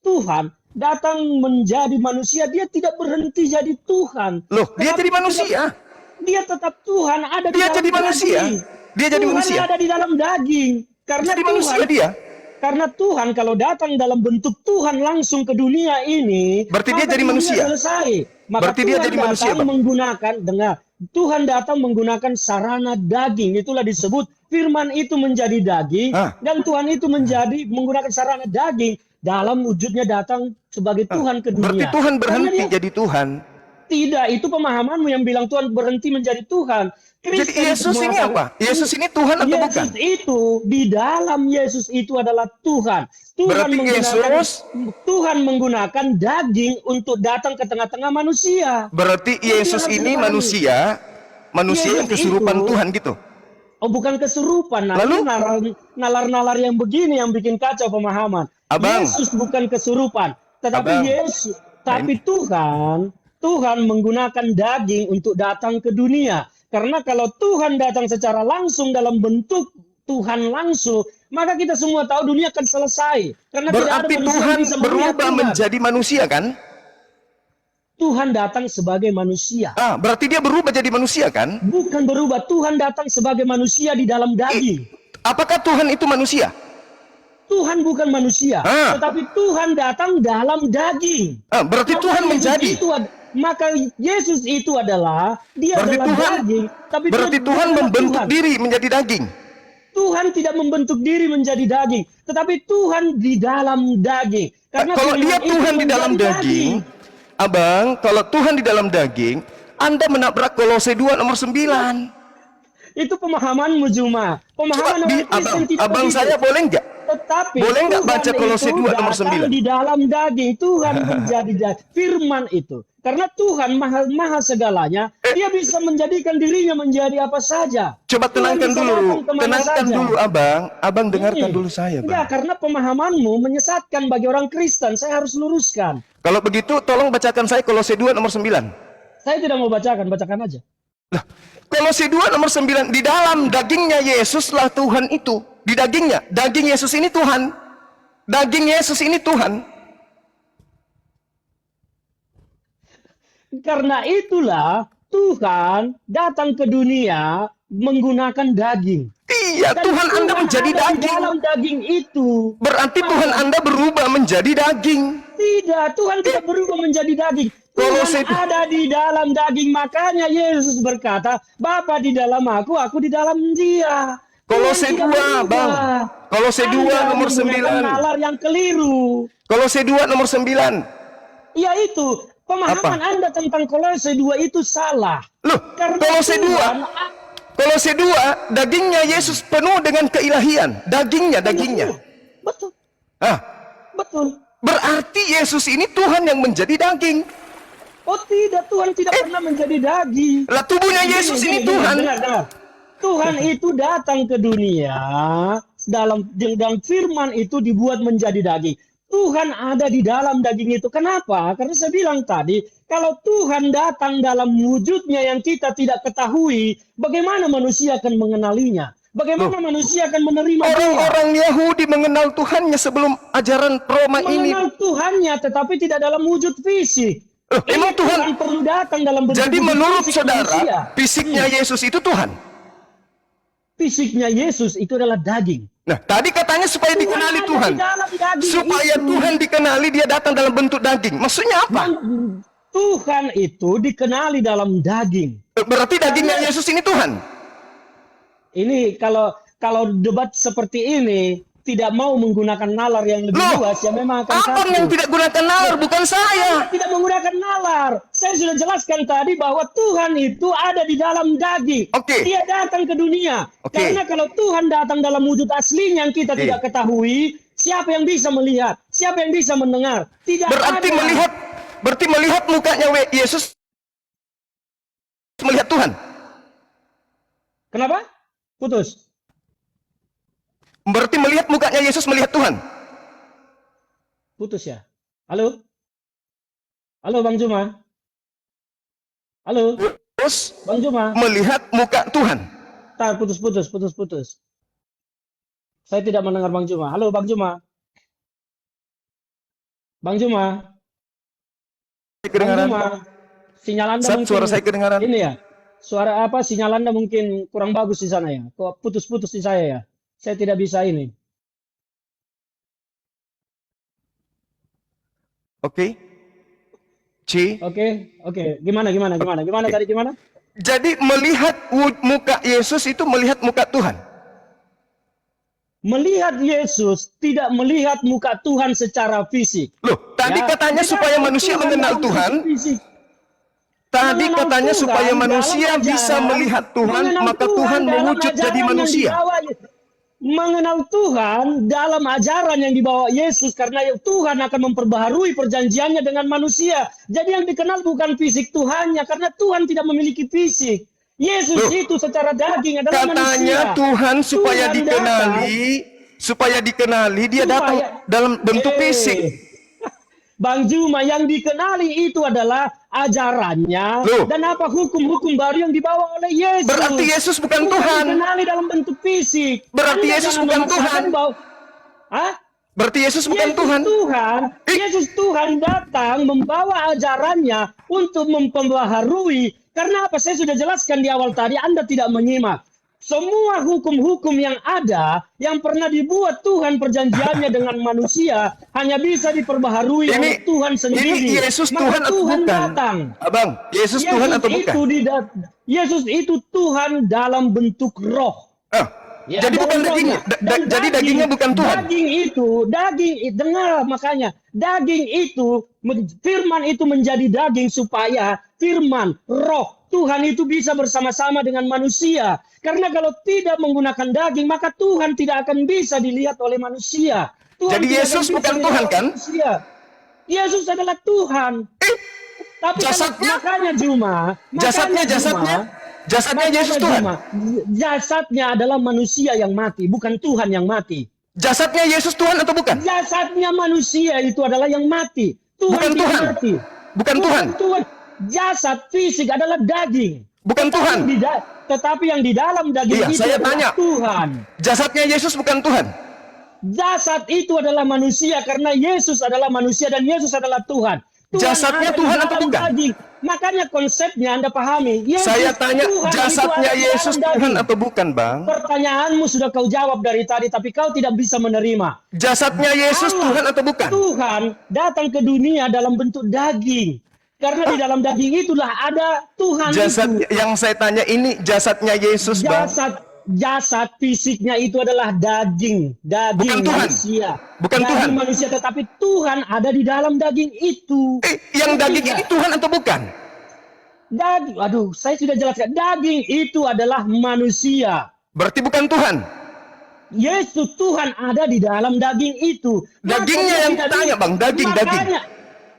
Tuhan datang menjadi manusia, dia tidak berhenti jadi Tuhan. Loh, dia Tetapi jadi manusia. dia tetap Tuhan ada di Dia dalam jadi manusia. daging. Dia jadi Tuhan manusia. ada di dalam daging. Karena Jadi Tuhan, manusia dia. karena Tuhan kalau datang dalam bentuk Tuhan langsung ke dunia ini, Berarti dia maka jadi dunia manusia. selesai. Maka Berarti dia Tuhan jadi manusia, datang Bang. menggunakan Tuhan datang menggunakan sarana daging. Itulah disebut firman itu menjadi daging dan Tuhan itu menggunakan sarana daging dalam wujudnya datang sebagai Tuhan ke dunia. Berarti Tuhan Karena berhenti dia- jadi Tuhan. Tidak, itu pemahamanmu yang bilang Tuhan berhenti menjadi Tuhan. Jadi Kristen Yesus ini mengatakan- apa? Yesus ini Tuhan atau bukan? Yesus itu, di dalam Yesus itu adalah Tuhan. Berarti Tuhan menggunakan daging untuk datang ke tengah-tengah manusia. Berarti Yesus harus ini dipahami. manusia yang Yesus kesurupan itu- Tuhan gitu. Oh, bukan kesurupan. Nah, Lalu? ini nalar-nalar yang begini yang bikin kacau pemahaman. Abang. Yesus bukan kesurupan, tetapi Abang. Yesus, tapi Tuhan menggunakan daging untuk datang ke dunia. Karena kalau Tuhan datang secara langsung dalam bentuk Tuhan langsung, maka kita semua tahu dunia akan selesai. Karena Berarti tidak ada manusia Tuhan yang bisa melihat berubah Tuhan. menjadi manusia kan? Tuhan datang sebagai manusia. Berarti dia berubah jadi manusia kan? Bukan berubah, Tuhan datang sebagai manusia di dalam daging. Apakah Tuhan itu manusia? Tuhan bukan manusia, tetapi Tuhan datang dalam daging. Berarti Tuhan menjadi. Maka Yesus itu adalah dia Berarti adalah Tuhan, daging, tapi berarti dia Tuhan adalah membentuk Tuhan. diri menjadi daging. Tuhan tidak membentuk diri menjadi daging, tetapi Tuhan di dalam daging. Karena Kalau firman dia itu Tuhan di dalam menjadi daging, Abang, kalau Tuhan di dalam daging, Anda menabrak Kolose 2 nomor 9. Itu pemahamanmu Zuma. Pemahaman orang Kristen tidak Abang begitu. saya boleh nggak? Tetapi Boleh nggak Tuhan baca Kolose itu 2 nomor datang 9? di dalam daging. Tuhan menjadi firman itu. Karena Tuhan maha segalanya, dia bisa menjadikan dirinya menjadi apa saja. Coba Tuhan tenangkan bisa dulu, datang kemana tenangkan saja. dulu Abang. Abang dengarkan dulu saya, Enggak, Bang. karena pemahamanmu menyesatkan bagi orang Kristen. Saya harus luruskan. Kalau begitu, tolong bacakan saya Kolose 2 nomor 9. Saya tidak mau bacakan aja. Lah, Kolose 2 nomor 9, di dalam dagingnya Yesuslah Tuhan itu. Di dagingnya, daging Yesus ini Tuhan. Daging Yesus ini Tuhan. Karena itulah Tuhan datang ke dunia menggunakan daging. Iya, Dan Tuhan Anda menjadi ada di daging. dalam daging itu. Berarti Tuhan Anda berubah menjadi daging. Tidak, Tuhan tidak berubah menjadi daging. Kolose Tuhan ada di dalam daging. Makanya Yesus berkata, Bapa di dalam aku di dalam dia. Kolose Tuhan tidak 2, berubah. Bang. Kolose 2 Anda nomor menggunakan 9. nalar yang keliru. Kolose 2 nomor 9. Ya itu, pemahaman Anda tentang Kolose 2 itu salah. Loh, Karena Kolose 2. Tuhan, Kolose 2, dagingnya Yesus penuh dengan keilahian. Dagingnya. Betul, Ah, betul. berarti Yesus ini Tuhan yang menjadi daging. Oh tidak, Tuhan tidak pernah menjadi daging. Lah tubuhnya Yesus ini Tuhan. Dengar. Tuhan itu datang ke dunia dalam firman itu dibuat menjadi daging. Tuhan ada di dalam daging itu. Kenapa? Karena saya bilang tadi, kalau Tuhan datang dalam wujudnya yang kita tidak ketahui, bagaimana manusia akan mengenalinya? Bagaimana manusia akan menerima dia? Orang-orang Yahudi mengenal Tuhannya sebelum ajaran Roma ini. Mengenal Tuhannya, tetapi tidak dalam wujud fisik. Emang Ini Tuhan perlu datang dalam bentuk jadi wujud menurut fisik manusia. saudara, fisiknya Yesus itu Tuhan. Fisiknya Yesus itu adalah daging. Nah, tadi katanya supaya dikenali ada Tuhan. di dalam daging Supaya itu. Tuhan dikenali, dia datang dalam bentuk daging. Maksudnya apa? Tuhan itu dikenali dalam daging. Berarti dagingnya Yesus ini Tuhan. Ini kalau debat seperti ini, tidak mau menggunakan nalar yang lebih Loh, luas, ya memang akan abang yang satu. tidak gunakan nalar, bukan saya. Tidak menggunakan nalar. Saya sudah jelaskan tadi bahwa Tuhan itu ada di dalam daging. Oke. Dia datang ke dunia. Oke. Karena kalau Tuhan datang dalam wujud aslinya yang kita Oke. tidak ketahui, siapa yang bisa melihat? Siapa yang bisa mendengar? Tidak Berarti ada. melihat mukanya Yesus melihat Tuhan. Kenapa? Putus. Berarti melihat mukanya Yesus melihat Tuhan. Putus ya. Halo? Halo Bang Juma? Halo? Terus Bang Juma? melihat muka Tuhan. Tar, putus. Saya tidak mendengar Bang Juma. Halo Bang Juma? Bang Juma? Bang Kedengaran? Juma? Sinyal Anda Sat, mungkin suara saya kedengaran. ini ya. Suara apa? Sinyal Anda mungkin kurang bagus di sana ya. Kok putus-putus di saya ya. Saya tidak bisa ini. Oke. C. Oke. Gimana Oke. tadi gimana? Jadi melihat muka Yesus itu melihat muka Tuhan. Melihat Yesus tidak melihat muka Tuhan secara fisik. Loh, tadi Ya, katanya tidak supaya ada manusia Tuhan mengenal dalam Tuhan. bentuk fisik. Tadi Mengenal katanya Tuhan supaya dalam manusia bisa ajaran, melihat Tuhan, mengenal maka Tuhan Tuhan dalam mewujud jadi ajaran yang manusia. mengenal Tuhan dalam ajaran yang dibawa Yesus, karena Tuhan akan memperbaharui perjanjiannya dengan manusia. Jadi yang dikenal bukan fisik Tuhannya, karena Tuhan tidak memiliki fisik. Yesus Loh, itu secara daging adalah Katanya manusia. Tuhan supaya Tuhan datang dikenali, dia datang supaya dalam bentuk fisik. Bang Juma, yang dikenali itu adalah ajarannya Loh. dan apa hukum-hukum baru yang dibawa oleh Yesus. Berarti Yesus bukan Bukan Tuhan. dikenali dalam bentuk fisik. Berarti Anda Yesus jangan bukan memaksakan Tuhan. Hah? Berarti Yesus bukan Tuhan. Yesus Tuhan datang membawa ajarannya untuk memperbaharui. Karena apa? Saya sudah jelaskan di awal tadi, Anda tidak menyimak. Semua hukum-hukum yang ada, yang pernah dibuat Tuhan perjanjiannya dengan manusia, hanya bisa diperbaharui oleh Tuhan sendiri. Ini Yesus Maka Tuhan atau Tuhan bukan? datang. Abang, Yesus Tuhan atau bukan? Yesus itu Tuhan dalam bentuk roh. Ya, jadi bukan dagingnya. Jadi dagingnya bukan Tuhan. Dengar makanya. Daging itu, firman itu menjadi daging supaya firman, roh, Tuhan itu bisa bersama-sama dengan manusia. Karena kalau tidak menggunakan daging, maka Tuhan tidak akan bisa dilihat oleh manusia. Tuhan Jadi tidak Yesus akan bisa bukan dilihat Tuhan, oleh kan? manusia. Yesus adalah Tuhan. Tapi jasadnya? makanya Juma. Jasadnya Yesus Tuhan. Jasadnya adalah manusia yang mati, bukan Tuhan yang mati. Jasadnya Yesus Tuhan atau bukan? Jasadnya manusia itu adalah yang mati. Bukan tidak Tuhan. mati. Bukan Tuhan. Jasad fisik adalah daging. Bukan Tuhan. Tetapi yang di dalam daging itu saya adalah tanya. Tuhan. Jasadnya Yesus bukan Tuhan. Jasad itu adalah manusia karena Yesus adalah manusia dan Yesus adalah Tuhan. Jasadnya ada Tuhan di atau dalam bukan? daging. Makanya konsepnya Anda pahami. Yesus, Saya tanya, Tuhan itu jasadnya ada di Yesus dalam Tuhan daging. atau bukan, Bang? Pertanyaanmu sudah kau jawab dari tadi, tapi kau tidak bisa menerima. Jasadnya Yesus Tuhan atau bukan? Tuhan datang ke dunia dalam bentuk daging. Karena di dalam daging itulah ada Tuhan Jasad itu. yang saya tanya ini jasadnya Yesus, Bang. Jasad fisiknya itu adalah daging Bukan Tuhan. manusia. Bukan daging Tuhan. manusia, tetapi Tuhan ada di dalam daging itu. Yang daging ini Tuhan atau bukan? Saya sudah jelaskan. Daging itu adalah manusia. Berarti bukan Tuhan. Yesus Tuhan ada di dalam daging itu. Dagingnya yang tanya, Bang, daging.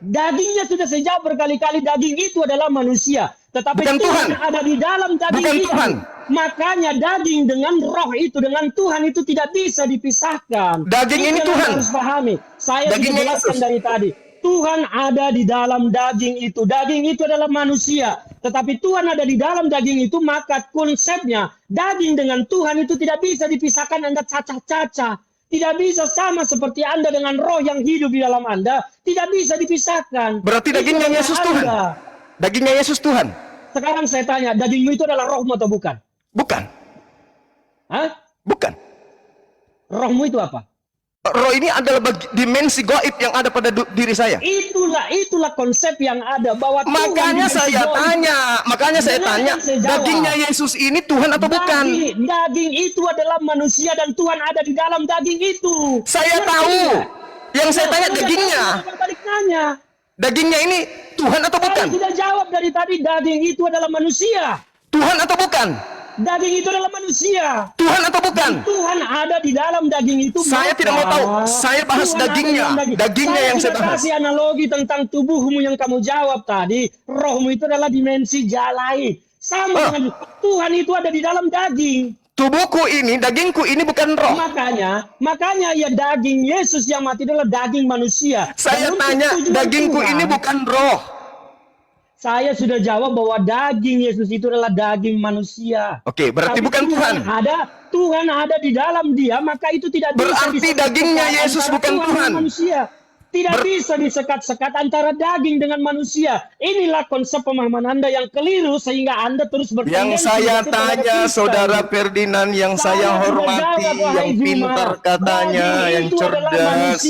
Dagingnya sudah saya jawab berkali-kali, daging itu adalah manusia. Tetapi bukan Tuhan ada di dalam daging bukan itu. Tuhan. Makanya daging dengan roh itu, dengan Tuhan itu tidak bisa dipisahkan. Daging ini yang Tuhan. harus pahami. Saya sudah Dagingnya jelaskan Yesus. dari tadi. Tuhan ada di dalam daging itu. Daging itu adalah manusia. Tetapi Tuhan ada di dalam daging itu, maka konsepnya daging dengan Tuhan itu tidak bisa dipisahkan. Anda cacah-cacah. Tidak bisa sama seperti Anda dengan roh yang hidup di dalam Anda. Tidak bisa dipisahkan. Berarti dagingnya Itu Yesus adalah Tuhan. Anda. Dagingnya Yesus Tuhan. Sekarang saya tanya, dagingmu itu adalah rohmu atau bukan? Bukan. Hah? Bukan. Rohmu itu apa? Roh ini adalah dimensi gaib yang ada pada diri saya. Itulah konsep yang ada bahwa Makanya saya tanya, dagingnya Yesus ini Tuhan atau bukan? Daging itu adalah manusia dan Tuhan ada di dalam daging itu. Saya tahu. Yang saya tanya dagingnya. Dagingnya ini Tuhan atau bukan? Saya tidak jawab dari tadi, daging itu adalah manusia. Tuhan atau bukan? Daging itu adalah manusia. Tuhan atau bukan? Tuhan ada di dalam daging itu. Saya tidak mau tahu. Saya bahas dagingnya. Dagingnya yang saya bahas. Kasih analogi tentang tubuhmu yang kamu jawab tadi. Rohmu itu adalah dimensi jalai. Sama dengan Tuhan itu ada di dalam daging. Tubuhku ini, dagingku ini bukan roh. Makanya ya daging Yesus yang mati adalah daging manusia. Saya tanya, dagingku ini bukan roh. Saya sudah jawab bahwa daging Yesus itu adalah daging manusia. Oke, berarti tapi bukan Tuhan. Tuhan ada di dalam dia, maka itu tidak bisa. Berarti dagingnya Yesus bukan Tuhan. Manusia. Tidak bisa disekat-sekat antara daging dengan manusia. Inilah konsep pemahaman Anda yang keliru sehingga Anda terus bertendensi. Yang saya tanya, Saudara Ferdinand, yang saya hormati, yang pintar katanya, yang cerdas.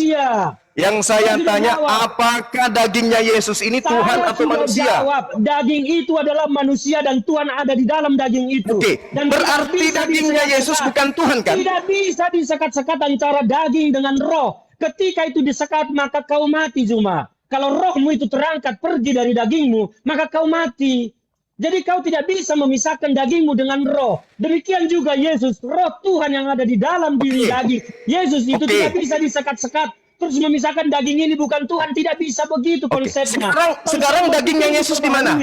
Yang saya tanya, apakah dagingnya Yesus ini Tuhan atau manusia? Daging itu adalah manusia dan Tuhan ada di dalam daging itu. Oke, berarti dagingnya Yesus bukan Tuhan kan? Tidak bisa disekat-sekat antara daging dengan roh. Ketika itu disekat, maka kau mati cuma. Kalau rohmu itu terangkat pergi dari dagingmu, maka kau mati. Jadi kau tidak bisa memisahkan dagingmu dengan roh. Demikian juga Yesus, roh Tuhan yang ada di dalam diri daging. Yesus itu tidak bisa disekat-sekat. Terus memisahkan daging ini bukan Tuhan, tidak bisa begitu konsepnya. Sekarang dagingnya Yesus di mana?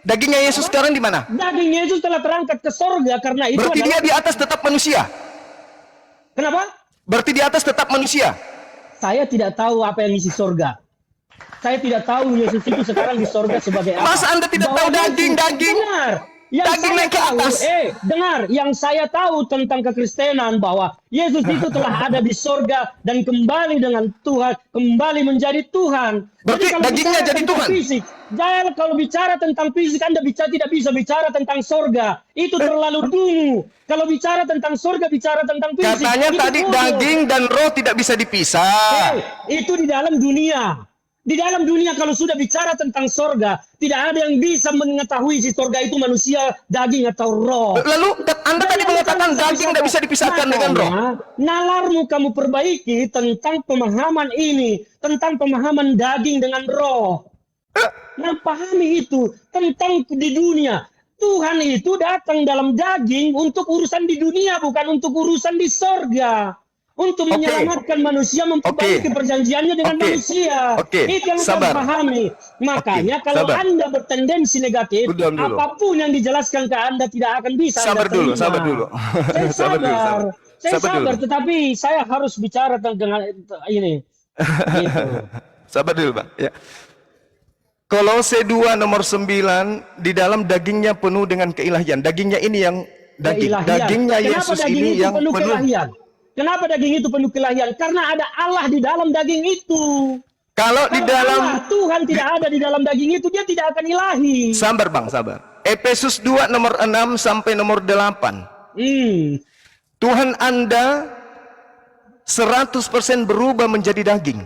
Dagingnya Yesus sekarang di mana? Daging Yesus telah terangkat ke sorga karena itu. Berarti dia di atas tetap manusia. Kenapa? Berarti di atas tetap manusia. Saya tidak tahu apa yang isi sorga. Saya tidak tahu Yesus itu sekarang di sorga sebagai apa. Masa Anda tidak tahu daging? Benar. Yang daging naik ke atas. Dengar, yang saya tahu tentang kekristenan bahwa Yesus itu telah ada di sorga dan kembali dengan Tuhan, kembali menjadi Tuhan. Berarti dagingnya jadi Tuhan. Jangan kalau bicara tentang fisik, Anda tidak bisa bicara tentang sorga. Itu terlalu dulu. Kalau bicara tentang sorga, bicara tentang fisik. Katanya tadi daging dan roh tidak bisa dipisah. Itu di dalam dunia. Di dalam dunia kalau sudah bicara tentang sorga, tidak ada yang bisa mengetahui si sorga itu manusia, daging atau roh. Lalu Anda tadi mengatakan daging tidak bisa dipisahkan dengan roh. Nalarmu kamu perbaiki tentang pemahaman ini, tentang pemahaman daging dengan roh. Nah, pahami itu tentang di dunia. Tuhan itu datang dalam daging untuk urusan di dunia, bukan untuk urusan di sorga. Untuk menyelamatkan manusia, memperbaiki perjanjiannya dengan manusia. Itu yang saya pahami. Makanya kalau Anda bertendensi negatif, apapun yang dijelaskan ke Anda tidak akan bisa Sabar dulu. Saya sabar, tetapi saya harus bicara tentang ini. Gitu. Sabar dulu, Pak. Ya. Kolose 2 nomor 9, di dalam dagingnya penuh dengan keilahian. Dagingnya ini yang dagingnya Yesus ini yang penuh keilahian. Kenapa daging itu penuh keilahian? Karena ada Allah di dalam daging itu. Kalau di dalam Tuhan tidak ada di dalam daging itu, dia tidak akan ilahi. Sabar Bang, sabar. Efesus 2 nomor 6 sampai nomor 8. Tuhan Anda 100% berubah menjadi daging.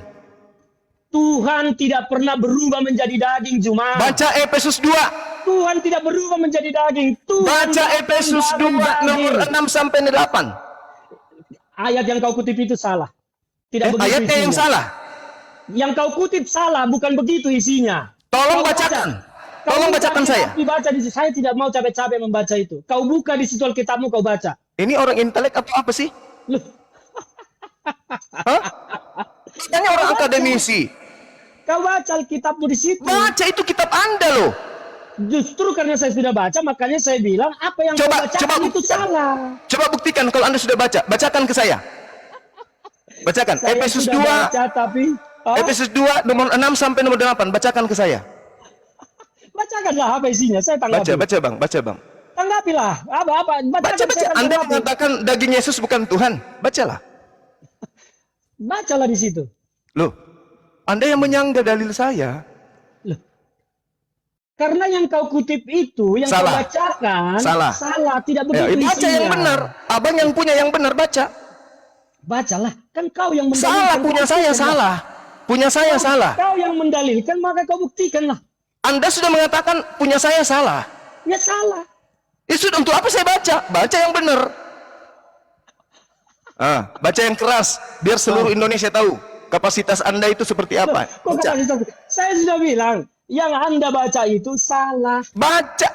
Tuhan tidak pernah berubah menjadi daging, Juma. Baca Efesus 2. Tuhan tidak berubah menjadi daging. Baca Efesus 2 nomor 6 sampai 8. Ayat yang kau kutip itu salah. Tidak begitu ayatnya isinya. Yang salah. Yang kau kutip salah, bukan begitu isinya. Tolong bacakan. Tolong bacakan saya. Dibaca di saya tidak mau capek-capek membaca itu. Kau buka di situ Alkitabmu, kau baca. Ini orang intelek atau apa sih? Hah? Ini orang akademisi. Kau baca Alkitabmu di situ. Baca itu kitab Anda loh. Justru karena saya sudah baca, makanya saya bilang apa yang kau bacakan itu salah. Coba buktikan kalau Anda sudah baca. Bacakan ke saya. Bacakan. Efesus 2. Efesus 2 nomor 6 sampai nomor 8. Bacakan ke saya. Bacakanlah apa isinya. Saya tanggapi. Baca Bang. Tanggapilah. Apa. Baca. Anda mengatakan daging Yesus bukan Tuhan. Bacalah. Bacalah di situ. Loh, Anda yang menyanggah dalil saya. Loh. Karena yang kau kutip itu, yang salah. Kau bacakan, salah. Tidak begitu baca isinya. yang benar. Abang yang punya yang benar, baca. Bacalah. Kan kau yang Salah, mendalilkan. punya saya salah. Punya saya salah. Kau yang mendalilkan, maka kau buktikanlah. Anda sudah mengatakan punya saya salah. Ya salah. Ya sudah, untuk apa saya baca? Baca yang benar. Baca yang keras, biar seluruh Indonesia tahu kapasitas Anda itu seperti apa. Kok Baca. saya sudah bilang, yang Anda baca itu salah. Baca.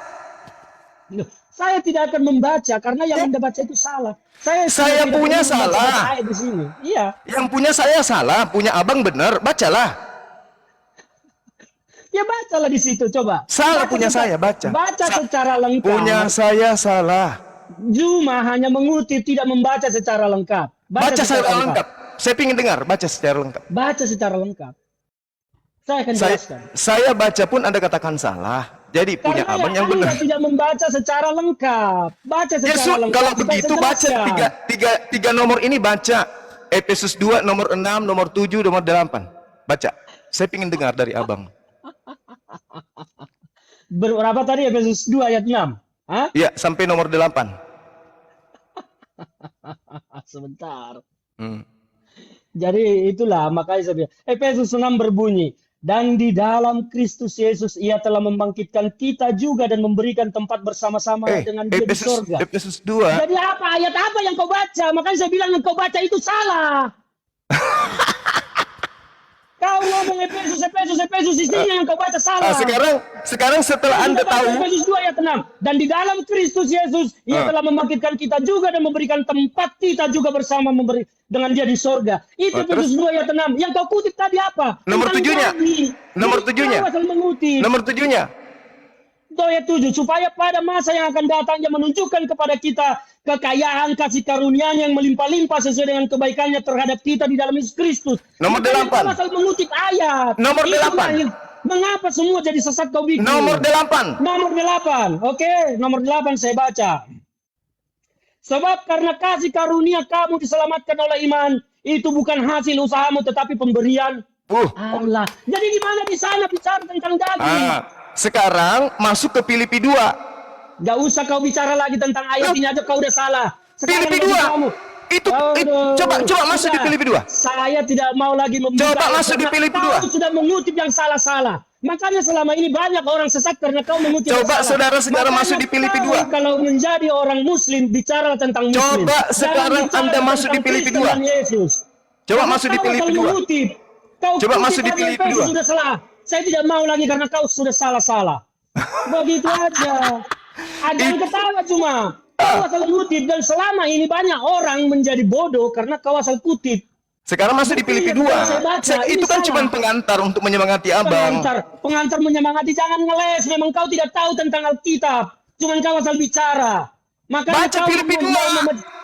Loh, saya tidak akan membaca karena yang Anda baca itu salah. Saya tidak punya ingin membaca salah. ayat di sini. Iya. Yang punya saya salah, punya abang benar, bacalah. Ya bacalah di situ, coba. Salah punya saya, baca. Baca secara lengkap. Punya saya salah. Cuma hanya mengutip, tidak membaca secara lengkap. Baca secara lengkap. Saya ingin dengar, baca secara lengkap. Baca secara lengkap. Saya akan jelaskan. Saya baca pun Anda katakan salah. Jadi punya Karena abang yang Anda benar. tidak membaca secara lengkap. Baca secara lengkap. Kalau supaya begitu saya baca jelaskan. tiga nomor ini, baca. Efesus 2, nomor 6, nomor 7, nomor 8. Baca. Saya ingin dengar dari abang. Berapa tadi Efesus 2 ayat 6? Hah? Iya, sampai nomor 8. Sebentar. Hmm. Jadi itulah makanya saya bilang Efesus 6 berbunyi, dan di dalam Kristus Yesus ia telah membangkitkan kita juga dan memberikan tempat bersama-sama dengan dia di surga. Efesus 2. Jadi apa ayat apa yang kau baca? Makanya saya bilang yang kau baca itu salah. Kau ngomong Efesus isinya yang kau baca salah. Sekarang setelah Anda tahu Efesus 2 ayat 6. Dan di dalam Kristus Yesus ia telah membangkitkan kita juga dan memberikan tempat kita juga bersama dengan dia di sorga. Itu Efesus 2 ayat 6. Yang kau kutip tadi apa? Nomor 7-nya. Nomor 7-nya. Nomor 7-nya. Ayat 7, supaya pada masa yang akan datang dia menunjukkan kepada kita kekayaan kasih karunia-Nya yang melimpah-limpah sesuai dengan kebaikannya terhadap kita di dalam Yesus Kristus. Nomor 8. Asal mengutip ayat. Nomor 8. Mengapa semua jadi sesat kau bikin? Nomor 8. Nomor 8. Oke, nomor 8 saya baca. Sebab karena kasih karunia kamu diselamatkan oleh iman, itu bukan hasil usahamu tetapi pemberian Allah. Jadi gimana di sana bicara tentang daging? Sekarang masuk ke Filipi 2. Gak usah kau bicara lagi tentang ayat ini aja, kau udah salah. Filipi 2. Coba masuk di Filipi 2. Saya tidak mau lagi membuka. Coba masuk di Filipi 2. Kau sudah mengutip yang salah-salah. Makanya selama ini banyak orang sesat karena kau mengutip yang salah. Coba saudara-saudara masuk di Filipi 2. Kalau menjadi orang muslim, bicara tentang muslim. Coba sekarang Anda masuk di Filipi 2. Coba masuk di Filipi 2. Coba masuk di Filipi 2. Sudah salah. Saya tidak mau lagi karena kau sudah salah-salah. Begitu aja. Jangan ketawa cuma. Kau asal kutip, dan selama ini banyak orang menjadi bodoh karena kau asal kutip. Sekarang masuk di Filipi 2. Itu kan cuma pengantar untuk menyemangati abang. Pengantar menyemangati, jangan ngeles. Memang kau tidak tahu tentang Alkitab. Cuma kau asal bicara. Baca Filipi 2.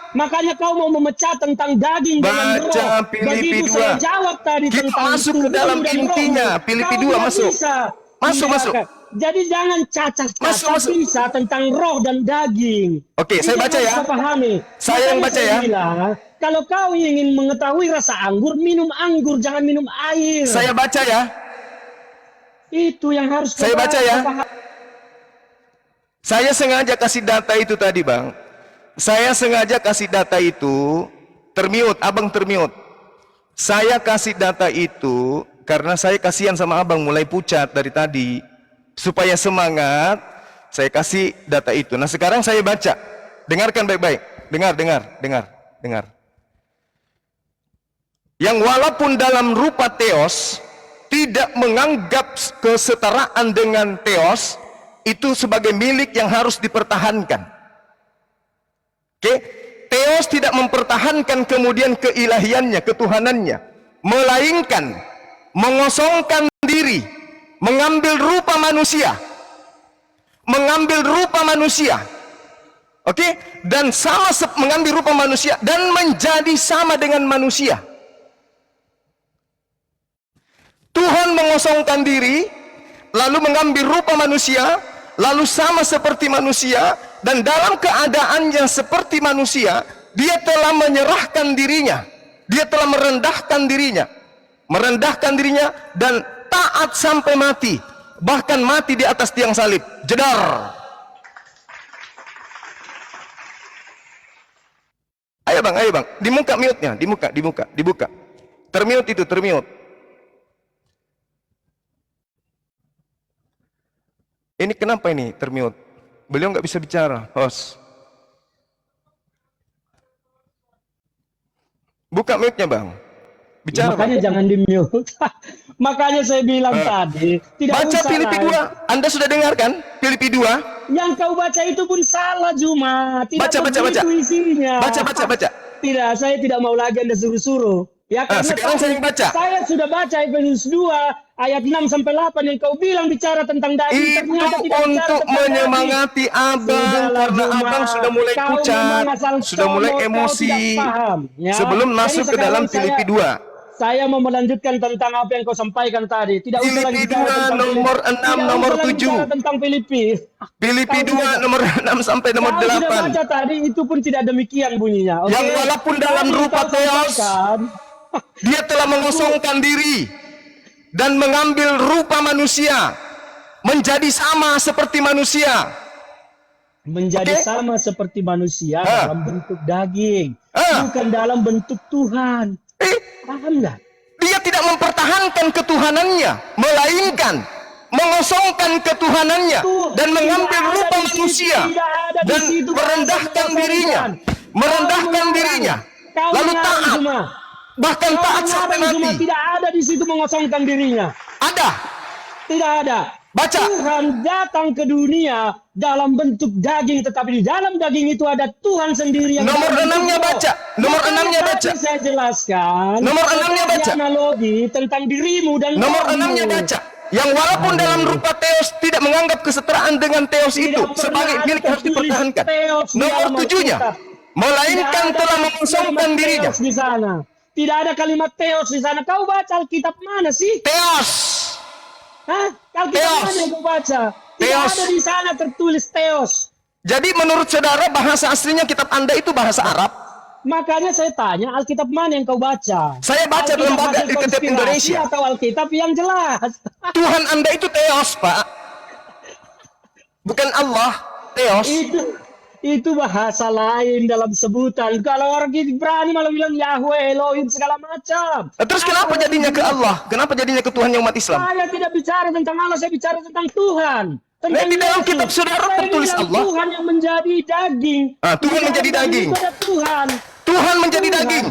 Makanya kau mau memecah tentang daging dengan roh. Baca Filipi 2. Saya jawab tadi kita tentang masuk ke dalam intinya. Filipi 2 masuk. Masuk. Jadi jangan cacah-cacah tentang roh dan daging. Oke, saya baca ya. Saya yang baca ya. Kalau kau ingin mengetahui rasa anggur, minum anggur, jangan minum air. Saya baca ya. Itu yang harus saya baca ya. Saya sengaja kasih data itu tadi, Bang. Saya sengaja kasih data itu termute, abang termute. Saya kasih data itu karena saya kasihan sama abang mulai pucat dari tadi. Supaya semangat, saya kasih data itu. Nah sekarang saya baca. Dengarkan baik-baik. Dengar. Yang walaupun dalam rupa theos, tidak menganggap kesetaraan dengan theos, itu sebagai milik yang harus dipertahankan. Oke, theos tidak mempertahankan kemudian keilahiannya, ketuhanannya, melainkan mengosongkan diri, mengambil rupa manusia, oke, dan mengambil rupa manusia dan menjadi sama dengan manusia. Tuhan mengosongkan diri, lalu mengambil rupa manusia, lalu sama seperti manusia. Dan dalam keadaan yang seperti manusia, dia telah menyerahkan dirinya, dia telah merendahkan dirinya dan taat sampai mati, bahkan mati di atas tiang salib. Jedar. Ayo ayo bang. Dibuka mute-nya, dibuka. Termute itu, termute. Ini kenapa ini termute? Beliau nggak bisa bicara, host. Buka mute-nya bang. Bicara. Makanya bang. jangan di-mute. Makanya saya bilang tadi, tidak Baca usah Filipi live. 2. Anda sudah dengar kan? Filipi 2. Yang kau baca itu pun salah, Juma. Tidak Baca. begitu isinya. Baca. Tidak, saya tidak mau lagi Anda suruh-suruh. Ya, karena Sekarang saya baca. saya sudah baca Efesus 2 ayat 6 sampai 8 yang kau bilang bicara tentang daging. Itu ternyata tidak bicara untuk tentang menyemangati abang Sudahlah, karena Juma. abang sudah mulai Kau pucat, memang asal sudah mulai comot, kau emosi. tidak paham, ya. Sebelum Jadi masuk ke sekarang dalam Filipi 2. Saya mau melanjutkan tentang apa yang kau sampaikan tadi. Tidak usah lagi Filipi bicara 2 tentang nomor 6 Tidak nomor usah lagi 7. bicara tentang Filipi. Filipi Kau 2 sudah- nomor 6 sampai nomor Kau sudah 8. baca tadi, itu pun tidak demikian bunyinya. Oke? Yang walaupun dalam Tadi rupa kau Theos, sampaikan, Dia telah mengosongkan diri dan mengambil rupa manusia, menjadi sama seperti manusia. menjadi Oke. sama seperti manusia Ah. dalam bentuk daging, Ah. bukan dalam bentuk Tuhan. Paham nggak? Dia tidak mempertahankan ketuhanannya, melainkan mengosongkan ketuhanannya Tuh, dan mengambil tidak ada rupa di situ, manusia tidak ada di dan situ merendahkan bahasa dirinya, mengosongkan. merendahkan Kau dirinya, mengarang. Kau lalu mengarang, taat, Juma. bahkan Kau taat sampai mengarang, Juma. mati. Tidak ada di situ mengosongkan dirinya. Ada, Tidak ada. baca. Tuhan datang ke dunia dalam bentuk daging, tetapi di dalam daging itu ada Tuhan sendiri yang Nomor dalam 6-nya bentuk roh. baca. Nomor Makanya 6-nya tadi baca. Saya jelaskan. Nomor 6-nya sebagai baca. Analogi tentang dirimu dan Nomor rohmu. 6-nya baca. Yang walaupun dalam rupa Theos tidak menganggap kesetaraan dengan Theos Tidak itu pernah sebagai ada milik harus tertulis dipertahankan. Theos di Nomor dalam 7-nya, Alkitab. melainkan Tidak ada telah kalimat mengosongkan dirinya. Theos di sana. Tidak ada kalimat Theos di sana. Kau baca Alkitab mana sih? Theos. Hah? Alkitab Theos. mana yang kau baca? Tidak Theos. ada di sana tertulis Theos. Jadi menurut saudara bahasa aslinya kitab Anda itu bahasa Arab? Makanya saya tanya, Alkitab mana yang kau baca? Saya baca Alkitab lembaga hasil di kitab konspirasi Indonesia. atau Alkitab yang jelas? Tuhan Anda itu Theos, Pak. Bukan Allah, Theos. Itu bahasa lain dalam sebutan. Kalau orang berani malah bilang Yahweh, Elohim segala macam. Terus kenapa jadinya ke Allah? Kenapa jadinya ke Tuhan yang umat Islam? Saya tidak bicara tentang Allah, saya bicara tentang Tuhan. Nah, di dalam Yesus. kitab saudara Saya tertulis bilang Allah. Tuhan yang menjadi daging. Tuhan Di menjadi dalam daging. itu ada Tuhan. Tuhan menjadi Tuhan. daging.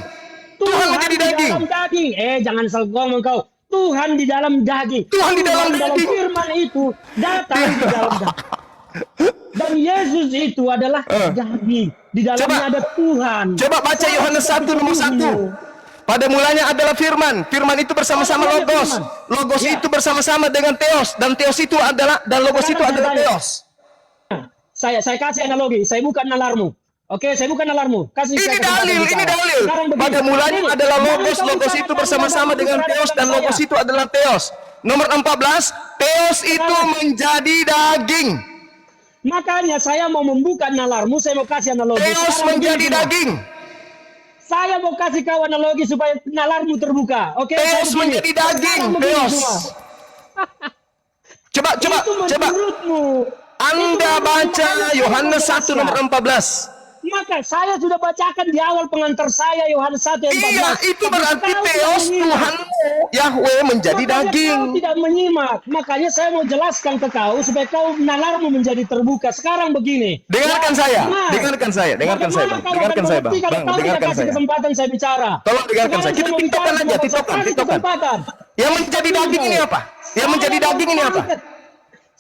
Tuhan menjadi di daging. dalam daging. Jangan salah ngomong kau. Tuhan di dalam daging. Tuhan di dalam daging. Firman itu datang di dalam daging. Dan Yesus itu adalah daging. Di dalamnya ada Tuhan. Coba baca Yohanes 1 nomor 1. Pada mulanya adalah firman. Firman itu bersama-sama Pada mulanya Logos. firman. Logos Ya. itu bersama-sama dengan Theos. Dan Theos itu adalah, dan Logos itu Sekarang adalah saya tanya. Theos. Saya kasih analogi. Saya bukan nalarmu. Oke, saya bukan nalarmu. Kasih saya Ini kesempatan dalil, bicara. ini dalil. Sekarang begini. Pada mulanya Ini, adalah jangan Logos. kau Logos bicarakan itu bersama-sama dalam dengan bicara Theos. Dan saya. Logos itu adalah Theos. Nomor 14. Theos itu menjadi daging. Makanya saya mau membuka nalarmu, saya mau kasih analogi. Theos Sekarang menjadi begini, daging. Saya mau kasih kau analogi supaya nalarmu terbuka. Oke, saya Theos begini. menjadi daging. Sekarang begini Theos. semua. Coba, Itu menurutmu. Anda Itu baca menurutmu. Yohanes 1 Jelaskan. nomor 14. Maka saya sudah bacakan di awal pengantar saya Yohanes 1 ayat 14. Iya, itu Tapi berarti kau Theos tidak menyimak. Tuhanmu Yahweh menjadi Makanya daging. Kau tidak menyimak. Makanya saya mau jelaskan ke kau supaya kau nalarmu menjadi terbuka. Sekarang begini. Dengarkan Ya, saya, nah, dengarkan saya, dengarkan saya, bagaimana Bang. kau Dengarkan akan saya, Bang. mengerti kalau Bang, kau tidak dengarkan kasih saya. kesempatan saya bicara. Tolong dengarkan saya. Sekarang Kita mau tiktokan bicara, aja, kau tiktokan, kasih tiktokan. kesempatan. Yang menjadi daging ini apa? Yang menjadi daging ini apa?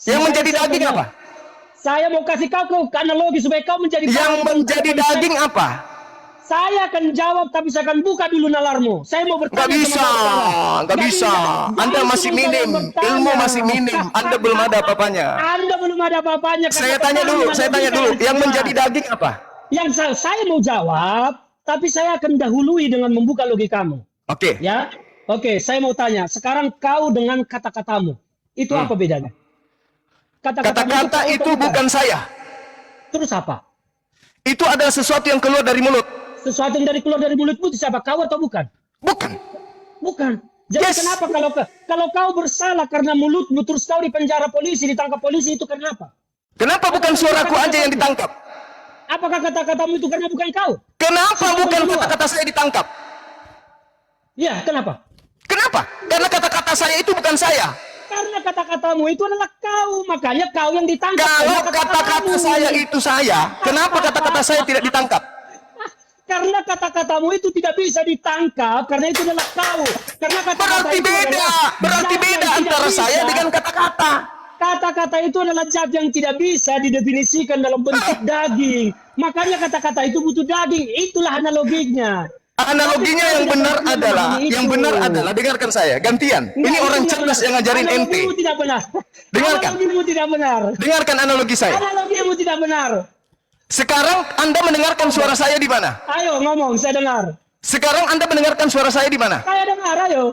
Yang menjadi daging apa? Saya mau kasih kau ke analogi supaya kau menjadi Yang menjadi daging apa? Saya akan jawab tapi saya akan buka dulu nalarmu. Saya mau bertanya. Nggak bisa, sama kau. nggak bisa. Anda masih minim, ilmu masih minim. Anda belum ada apa-apanya. Anda belum ada apa-apanya. Saya tanya dulu, yang menjadi daging apa? Yang saya mau jawab, tapi saya akan dahului dengan membuka logikamu. Oke. Ya, oke. Saya mau tanya. Sekarang kau dengan kata-katamu, itu apa bedanya? Kata-kata itu bukan saya. Terus apa? Itu adalah sesuatu yang keluar dari mulut. Sesuatu yang keluar dari mulutmu itu siapa? Kau atau bukan? Bukan. Bukan. Jadi Yes. kenapa kalau kau bersalah karena mulutmu terus kau di penjara polisi, ditangkap polisi itu kenapa? Kenapa bukan suaraku aja yang ditangkap? Apakah kata-katamu itu karena bukan kau? Kenapa Yang bukan kedua. kata-kata saya ditangkap? Ya, kenapa? Kenapa? Karena kata-kata saya itu bukan saya. Karena kata-katamu itu adalah kau, makanya kau yang ditangkap. Kalau Karena kata-kata saya itu saya, kenapa kata-kata saya tidak ditangkap? Karena kata-katamu itu tidak bisa ditangkap, karena itu adalah kau. Karena kata-kata Berarti itu beda. adalah Berarti zat yang beda tidak antara bisa. saya dengan kata-kata. Kata-kata itu adalah zat yang tidak bisa didefinisikan dalam bentuk daging. Makanya kata-kata itu butuh daging. Itulah analoginya. Analoginya yang benar adalah, dengarkan saya, gantian. Enggak, Ini itu orang tidak cerdas benar. yang ngajarin ente. Analogimu tidak benar. Dengarkan. Analogimu tidak benar. Dengarkan analogi saya. Analogimu tidak benar. Sekarang Anda mendengarkan suara saya di mana? Ayo ngomong, saya dengar. Sekarang Anda mendengarkan suara saya di mana? Saya dengar, ayo.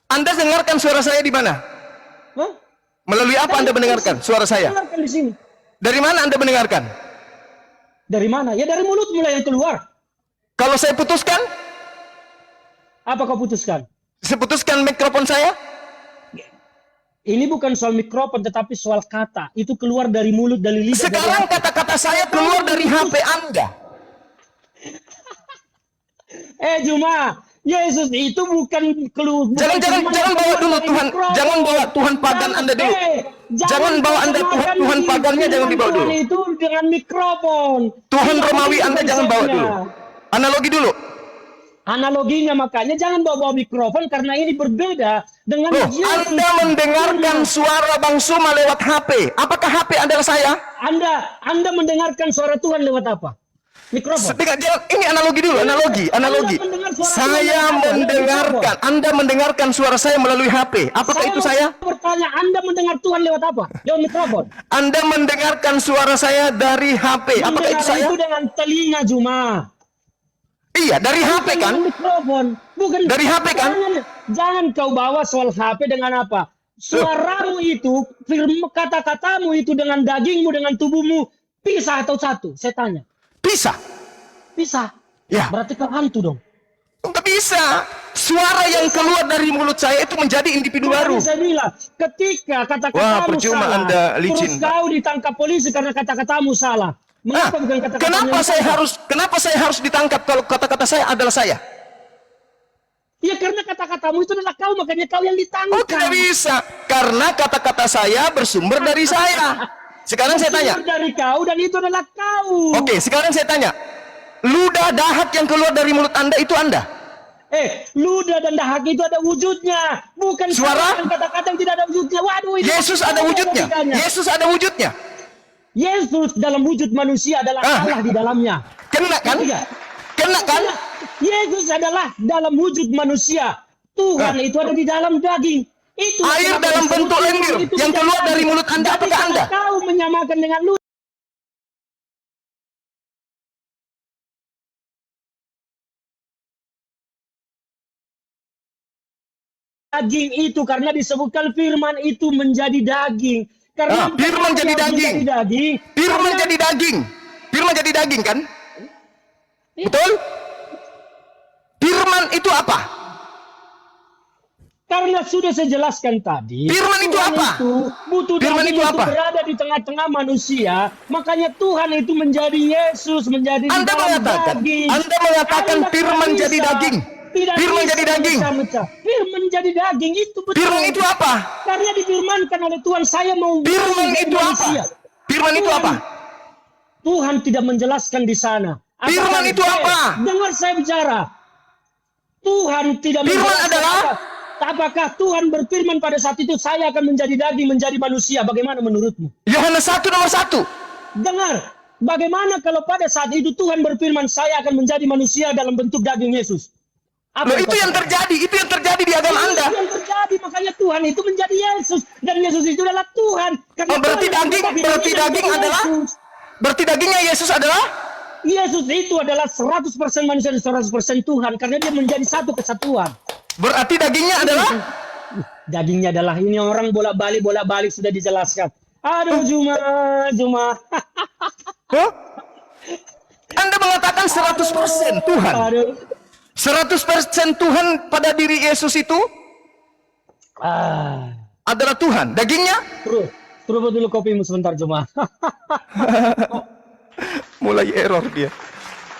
Anda dengarkan suara saya di mana? Hah? Melalui apa Anda mendengarkan suara saya? Dengarkan di sini. Dari mana Anda mendengarkan? Dari mana? Ya dari mulut mulai yang keluar. Kalau saya putuskan, Apa kau putuskan? saya putuskan mikrofon saya. Ini bukan soal mikrofon, tetapi soal kata. Itu keluar dari mulut, dari lidah. Sekarang kata-kata saya keluar dari HP Anda. Juma, Yesus itu bukan keluar. Jangan bawa dulu Tuhan, jangan bawa Tuhan pagan Anda dulu. Jangan bawa Anda Tuhan pagannya, jangan dibawa dulu. Tuhan itu dengan mikrofon. Tuhan Tidak Romawi ada Anda jangan bawa konsepnya. dulu. Analogi dulu. Analoginya makanya jangan bawa mikrofon karena ini berbeda dengan Loh, Yesus. Anda mendengarkan suara Bang Suma lewat HP. Apakah HP adalah saya? Anda mendengarkan suara Tuhan lewat apa? Mikrofon. Ini analogi dulu, analogi. Anda mendengar suara Tuhan Saya lewat apa? mendengarkan, Anda mendengarkan suara saya melalui HP. Apakah itu saya? Bertanya, Anda mendengar Tuhan lewat apa? Lewat mikrofon. Anda mendengarkan suara saya dari HP. Apakah itu Mendengar saya? itu dengan telinga Juma. Iya, dari HP kan? Dengan mikrofon. Bukan Dari HP kan? Jangan kau bawa soal HP dengan apa? Suaramu itu, kata-katamu itu dengan dagingmu, dengan tubuhmu, pisah atau satu? Saya tanya. Bisa. Pisah. Ya. Berarti kau hantu dong. Enggak bisa. Suara yang keluar dari mulut saya itu menjadi individu baru. Saya bilang, ketika Wah, kata-katamu percuma salah, Anda licin, terus kau ditangkap polisi karena kata-katamu salah. Mengapa bukan kata-katamu Kenapa saya harus ditangkap kalau kata-kata saya adalah saya? Ya karena kata-katamu itu adalah kau, makanya kau yang ditangkap. Oh, tidak bisa. Karena kata-kata saya bersumber dari saya. Sekarang saya tanya. Bersumber dari kau dan itu adalah kau. Oke, sekarang saya tanya. Ludah dahak yang keluar dari mulut Anda itu Anda? Ludah dan dahak itu ada wujudnya, bukan Suara? kata-kata yang tidak ada wujudnya. Waduh, ini Yesus ada wujudnya. Yesus ada wujudnya. Yesus dalam wujud manusia adalah Allah di dalamnya. Kena kan? Kena kan? Yesus adalah dalam wujud manusia. Tuhan itu ada di dalam daging. Itu Air dalam bentuk lendir yang keluar dari mulut Anda, apakah Anda? Kau menyamakan dengan lu. Daging itu karena disebutkan firman itu menjadi daging. Karena firman jadi daging. Firman jadi daging. Firman jadi daging kan? Betul? Firman itu apa? Karena sudah saya jelaskan tadi. Firman itu apa? Butuh firman daging itu untuk apa? berada di tengah-tengah manusia. Makanya Tuhan itu menjadi Yesus, menjadi Anda mengatakan firman jadi daging. Firman jadi daging. Firman jadi daging itu betul. Firman itu apa? Karena difirmankan oleh Tuhan, saya mau. Firman itu manusia. apa? Firman itu apa? Tuhan tidak menjelaskan di sana. Firman itu apa? Dengar saya bicara. Tuhan tidak Firman menjelaskan adalah? Apakah Tuhan berfirman pada saat itu saya akan menjadi daging, menjadi manusia? Bagaimana menurutmu? Yohanes 1 nomor 1. Dengar. Bagaimana kalau pada saat itu Tuhan berfirman saya akan menjadi manusia dalam bentuk daging Yesus? Loh, itu yang terjadi di agama Anda. Itu yang terjadi, makanya Tuhan itu menjadi Yesus dan Yesus itu adalah Tuhan. Berarti dagingnya Yesus adalah? Yesus itu adalah 100% manusia dan 100% Tuhan karena dia menjadi satu kesatuan. Berarti dagingnya adalah? Dagingnya adalah ini orang bolak-balik sudah dijelaskan. Aduh, Juma. Huh? Anda mengatakan 100% Tuhan. 100% Tuhan pada diri Yesus itu adalah Tuhan. Dagingnya? Terus dulu kopimu sebentar, Juma. Mulai error dia.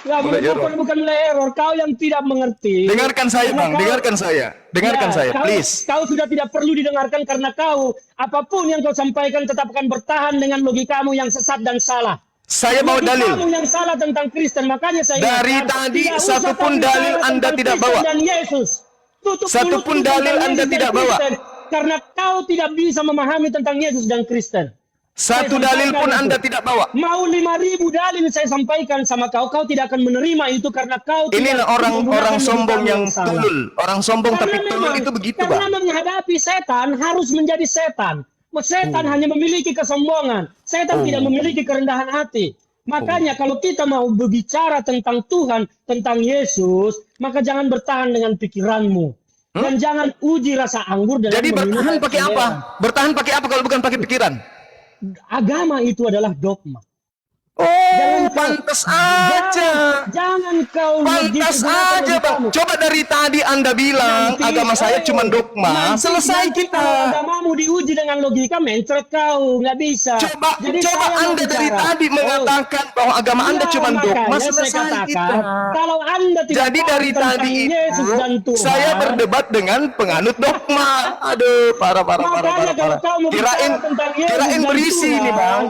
Ya, Mulai error. bukan mulai error. Kau yang tidak mengerti. Dengarkan saya, Karena Bang. Dengarkan saya. Dengarkan saya, please. Kau sudah tidak perlu didengarkan karena kau, apapun yang kau sampaikan tetap akan bertahan dengan logikamu yang sesat dan salah. Saya bawa dalil. Logikamu yang salah tentang Kristen, makanya saya Dari ingatkan, tadi tidak usah satupun kau dalil bicara Anda tentang tidak Kristen bawa. dan Yesus. Tutup Satupun mulutmu dalil tentang Anda Yesus tidak dan bawa. Kristen, karena kau tidak bisa memahami tentang Yesus dan Kristen. Satu Saya dalil pun sampaikan Anda itu. tidak bawa. Mau 5.000 dalil saya sampaikan sama kau, kau tidak akan menerima itu karena kau Inilah tidak orang menggunakan sombong logikamu yang salah. tulul. Orang sombong tapi Karena tulul memang, itu begitu, karena Bang. menghadapi setan harus menjadi setan. Setan hanya memiliki kesombongan. Setan tidak memiliki kerendahan hati. Makanya kalau kita mau berbicara tentang Tuhan, tentang Yesus, maka jangan bertahan dengan pikiranmu. Dan jangan uji rasa anggur dengan Jadi meminum bertahan air pakai apa? semeran. Bertahan pakai apa kalau bukan pakai pikiran? Agama itu adalah dogma. Oh, pantas aja. Jangan kau Pantas gunakan aja, Bang. logikamu. Coba dari tadi Anda bilang agama saya cuma dogma. Selesai Kalau kita. agamamu diuji dengan logika, mencret kau, nggak bisa. Coba Jadi coba saya mau Anda dari bicara. tadi mengatakan bahwa agama Anda Ya, cuma dogma. makanya saya Selesai katakan, kita. kalau Anda tidak Jadi tahu dari tentang tadi Yesus itu dan Tuhan, saya berdebat dengan penganut dogma. Aduh, parah. makanya kalau kau mau bicara tentang Yesus Kirain dan berisi Tuhan, ini, Bang.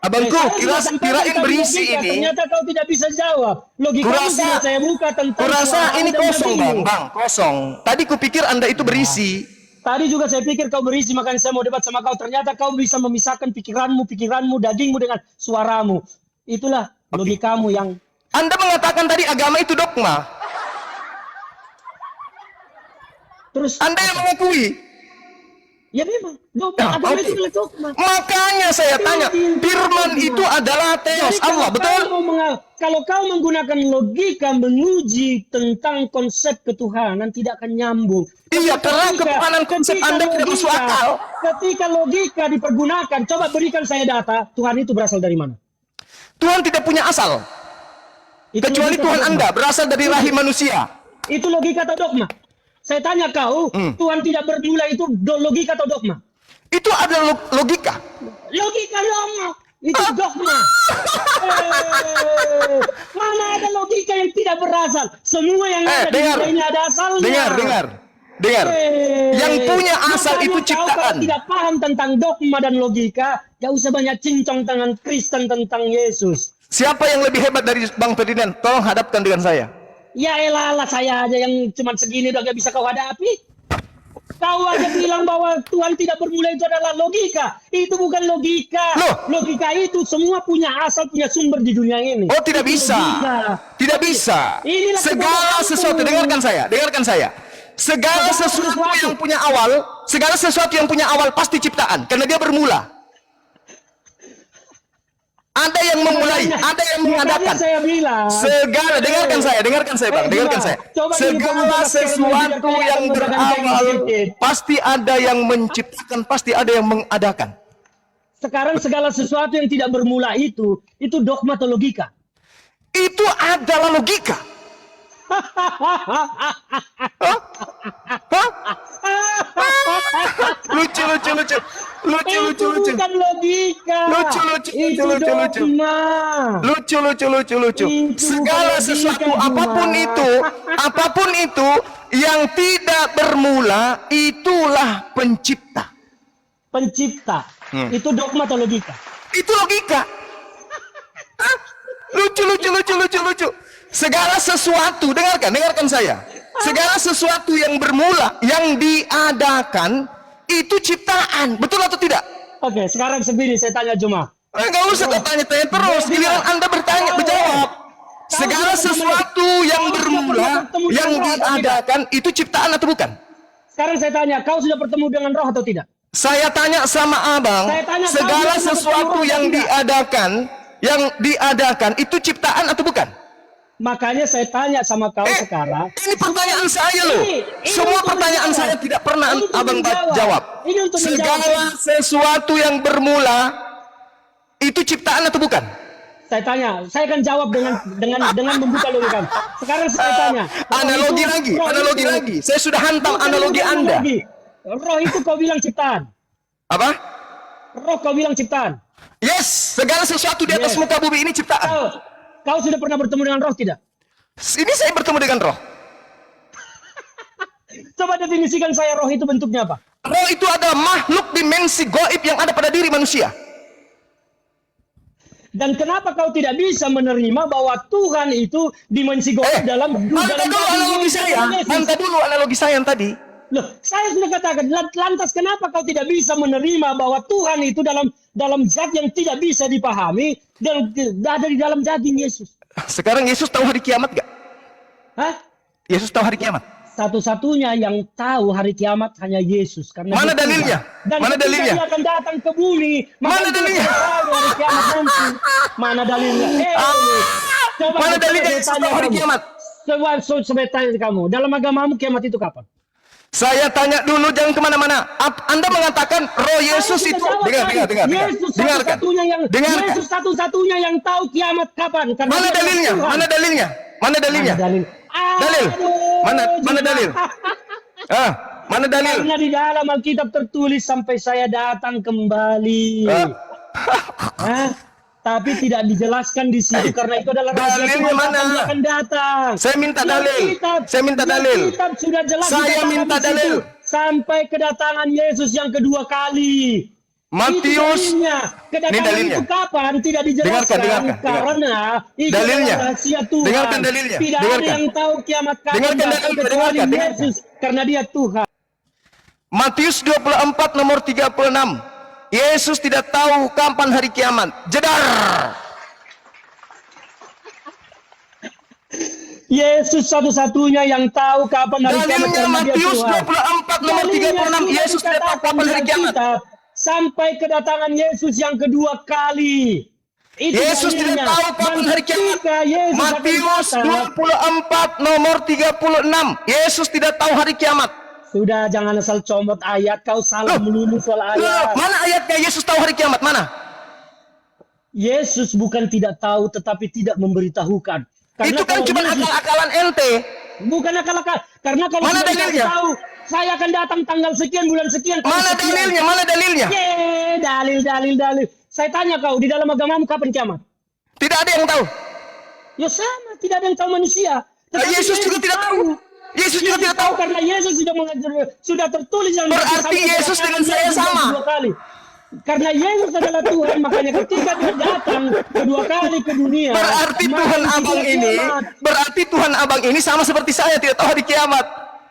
Abangku, saya sudah sampaikan kirain tentang berisi logika, ini. ternyata kau tidak bisa jawab. Logika Kurasa- sudah saya buka tentang Kurasa suara ini dan kosong, bagimu. Bang, kosong. Tadi kupikir Anda itu berisi. Tadi juga saya pikir kau berisi, makanya saya mau debat sama kau. Ternyata kau bisa memisahkan pikiranmu, dagingmu dengan suaramu. Itulah logikamu yang Anda mengatakan tadi agama itu dogma. terus. Anda yang mengakui. Ya memang, dogma, Nah, agama oke. itu adalah dogma. Makanya saya tanya, firman itu adalah teos Jadi Allah, betul? kalau kau menggunakan logika menguji tentang konsep ketuhanan tidak akan nyambung. Iya, karena ketuhanan konsep Anda tidak masuk akal. Ketika logika dipergunakan, coba berikan saya data, Tuhan itu berasal dari mana? Tuhan tidak punya asal. Itu Kecuali logika Tuhan atau Anda dogma? berasal dari rahim manusia. Itu logika atau dogma? Saya tanya kau, Tuhan tidak bermula itu logika atau dogma? Itu adalah logika. Logika dogma. Itu dogma. Mana ada logika yang tidak berasal? Semua yang ada di dengar. dunia ini ada asalnya. Dengar. Yang punya asal Makanya itu kau ciptaan. kalau tidak paham tentang dogma dan logika, gak usah banyak cincong tangan Kristen tentang Yesus. Siapa yang lebih hebat dari Bang Ferdinand? Tolong hadapkan dengan saya. Ya elah, saya aja yang cuma segini udah gak bisa kau hadapi. Kau aja bilang bahwa Tuhan tidak bermula itu adalah logika. Itu bukan logika. Loh. Logika itu semua punya asal, punya sumber di dunia ini. Oh, tidak Itu bisa. logika. Tidak bisa. Inilah Segala kebodohan sesuatu, itu. dengarkan saya. Segala sesuatu yang punya awal pasti ciptaan karena dia bermula. Ada yang memulai, ada yang mengadakan. Makanya saya bilang. Segala, dengarkan saya, Bang, dengarkan saya. Coba Segala sesuatu yang berawal pasti ada yang menciptakan, pasti ada yang mengadakan. Sekarang segala sesuatu yang tidak bermula itu dogma atau logika? Itu adalah logika. Lucu. Itu bukan logika. Itu Lucu. dogma. Lucu. Itu Segala bukan sesuatu logika, apapun itu yang tidak bermula itulah pencipta. Pencipta. Itu dogma atau logika? Itu logika. Hah? Lucu. Segala sesuatu, dengarkan saya. Segala sesuatu yang bermula, yang diadakan itu ciptaan, betul atau tidak? Oke, sekarang segini saya tanya Juma. Enggak usah tanya-tanya terus, giliran Anda bertanya, berjawab. Segala sesuatu yang bermula, yang diadakan itu ciptaan atau bukan? Sekarang saya tanya, kau sudah bertemu dengan roh atau tidak? Saya tanya sama abang, Saya tanya, segala kamu pernah sesuatu bertemu yang atau diadakan itu ciptaan atau bukan? Makanya saya tanya sama kau sekarang. Ini pertanyaan saya loh. Ini Semua untuk pertanyaan menjawab. saya tidak pernah Ini untuk abang menjawab. jawab. Ini untuk Segala menjawab. sesuatu yang bermula itu ciptaan atau bukan? Saya tanya, saya akan jawab dengan membuka logika. Sekarang saya tanya. Analogi lagi. Saya sudah hantam Bukan analogi Anda. Roh itu kau bilang ciptaan. Apa? Roh kau bilang ciptaan. Yes, segala sesuatu di atas Yes. muka bumi ini ciptaan. Kau sudah pernah bertemu dengan roh tidak? Ini saya bertemu dengan roh. Coba definisikan saya roh itu bentuknya apa? Roh itu adalah makhluk dimensi gaib yang ada pada diri manusia. Dan kenapa kau tidak bisa menerima bahwa Tuhan itu dimensi gaib dalam Mantap dulu analogi saya. Mantap dulu analogi saya yang tadi. Loh, saya sudah katakan, lantas kenapa kau tidak bisa menerima bahwa Tuhan itu dalam zat yang tidak bisa dipahami dan ada di dalam daging Yesus? Sekarang Yesus tahu hari kiamat gak? Hah? Yesus tahu hari kiamat? Satu-satunya yang tahu hari kiamat hanya Yesus. Karena Mana dia Tuhan. dalilnya? Dan Mana ketika dalilnya? dia akan datang ke bumi, maka Mana dia dalilnya? tahu hari kiamat nanti. Mana dalilnya? Coba Mana saya dalilnya Yesus tanya tahu hari kamu. kiamat? Coba tanya kamu, dalam agamamu kiamat itu kapan? Saya tanya dulu, jangan kemana-mana. Anda mengatakan roh Yesus Saya itu. sudah jawab Dengar. tadi. Yesus Dengarkan. satu-satunya yang Dengarkan. Yesus satu-satunya yang tahu kiamat kapan. Karena Mana dia dalilnya? Tuhan. Mana dalilnya? Mana dalilnya? Dalil. Dalil. Mana Juga. dalil? Mana dalil? Karena di dalam Alkitab tertulis sampai saya datang kembali. Tapi tidak dijelaskan di situ karena itu adalah rahasia dalilnya Tuhan mana? kapan dia akan datang. Saya minta Di dalil. Alkitab, Saya minta di dalil. Alkitab sudah jelas Saya dikatakan minta di situ, dalil. sampai kedatangan Yesus yang kedua kali. Matius. Itu dalilnya. Kedatangan Ini dalilnya. itu kapan tidak dijelaskan Dengarkan. karena itu Dalilnya. adalah rahasia Tuhan. Dengarkan dalilnya. Tidak ada Dengarkan. yang tahu kiamat kapan Dengarkan datang dalilnya. kecuali Dengarkan. Yesus karena dia Tuhan. Matius 24 nomor 36. Yesus tidak tahu kapan hari kiamat. Jedar. Yesus satu-satunya yang tahu kapan hari kiamat Dalilnya karena dia Matius Tuhan. 24 nomor 36. Yesus tidak tahu kapan hari kiamat. Sampai kedatangan Yesus yang kedua kali. Itu Yesus tidak dalilnya. tahu kapan Dan hari kiamat. ketika Yesus akan Matius datang, 24 nomor 36. Yesus tidak tahu hari kiamat. sudah jangan asal comot ayat, kau salah melulu soal ayat. Mana ayatnya Yesus tahu hari kiamat? Mana? Yesus bukan tidak tahu tetapi tidak memberitahukan. Karena Itu kan kalau cuma Yesus- akal-akalan ente. Bukan akal-akal. Karena kalau Mana sudah dalilnya? tahu, saya akan datang tanggal sekian, bulan sekian. tanggal Mana sekian. dalilnya? Mana dalilnya? Dalil. Saya tanya kau, di dalam agamamu kapan kiamat? Tidak ada yang tahu. Ya sama, tidak ada yang tahu manusia. Tetapi Yesus juga tidak tahu. Yesus juga tidak tahu. Karena Yesus sudah sudah tertulis yang Berarti Yesus dengan saya sama. kedua kali. Karena Yesus adalah Tuhan, makanya ketika dia datang kedua kali ke dunia, Berarti maka Tuhan disitulah abang ini, kiamat. berarti Tuhan abang ini sama seperti saya tidak tahu hari kiamat.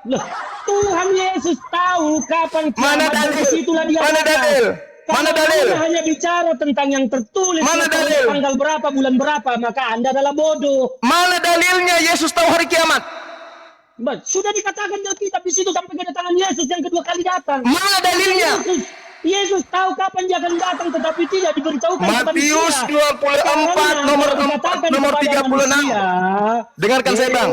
Loh, Tuhan Yesus tahu kapan kiamat. Mana dan dalil? disitulah dia Mana datang. dalil? Kalau Mana dalil? Anda hanya bicara tentang yang tertulis Mana atau dalil? tanggal berapa, bulan berapa, maka Anda adalah bodoh. Mana dalilnya Yesus tahu hari kiamat? Sudah dikatakan di Alkitab di situ sampai kedatangan Yesus yang kedua kali datang. Mana dalilnya? Yesus tahu kapan dia akan datang tetapi tidak diberitahukan kepada Matius manusia. 24 Karena nomor kalau dikatakan 4 nomor kepada 36. manusia, Dengarkan saya, Bang.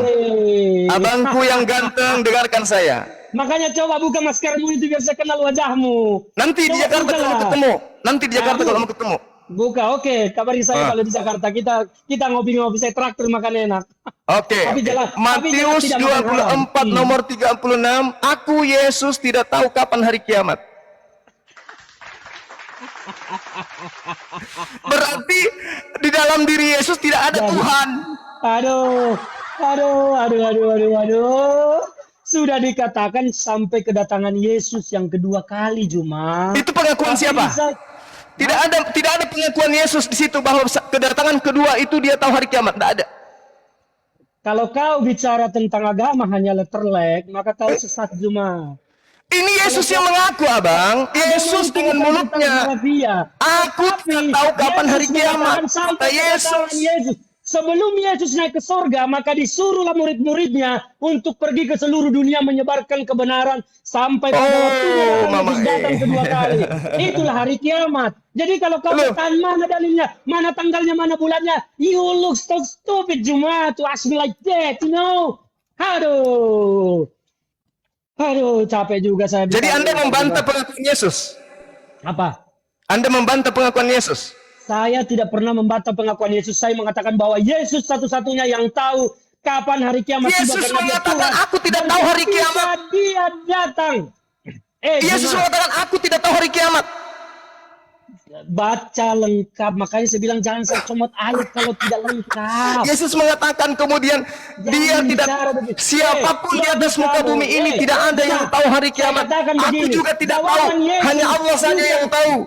Abangku yang ganteng, dengarkan saya. Makanya coba buka maskermu itu biar saya kenal wajahmu. Nanti di Coba Jakarta buka kalau lah. ketemu. Nanti di Jakarta Aduh. kalau mau ketemu. Buka, oke. Kabari saya kalau di Jakarta. Kita ngopi-ngopi, saya traktir makan enak. Oke. Tapi jelas- tapi jelas Matius tidak makan 24 haram. nomor 36. Aku Yesus tidak tahu kapan hari kiamat. Berarti di dalam diri Yesus tidak ada Tuhan. Aduh. Sudah dikatakan sampai kedatangan Yesus yang kedua kali, Juma. Itu pengakuan Tapi siapa? Tidak ada pengakuan Yesus di situ bahwa kedatangan kedua itu dia tahu hari kiamat. Tidak ada. Kalau kau bicara tentang agama hanya letterlek, maka kau sesat, Juma. Ini Yesus yang mengaku, Abang. Yesus dengan mulutnya. Aku tidak tahu kapan hari kiamat. Kata Yesus. Sebelum Yesus naik ke sorga, maka disuruhlah murid-muridnya untuk pergi ke seluruh dunia menyebarkan kebenaran sampai pada waktunya Yesus datang kedua kali. Itulah hari kiamat. Jadi kalau kau bertanya mana dalilnya, mana tanggalnya, mana bulannya, you look so stupid, Juma, to ask me like that, you know. Aduh, capek juga saya. Jadi Anda membantah pengakuan Yesus? Apa? Anda membantah pengakuan Yesus? Saya tidak pernah membantah pengakuan Yesus. Saya mengatakan bahwa Yesus satu-satunya yang tahu kapan hari kiamat. Yesus mengatakan, aku tidak tahu hari kiamat. Dia datang. Yesus mengatakan, aku tidak tahu hari kiamat. Baca lengkap. Makanya saya bilang jangan saya comot ayat kalau tidak lengkap. Yesus mengatakan kemudian dia Jangan tidak, bicara begitu. siapapun di atas muka bumi ini tidak ada yang tahu hari kiamat. Aku juga tidak tahu, hanya Allah saja yang tahu.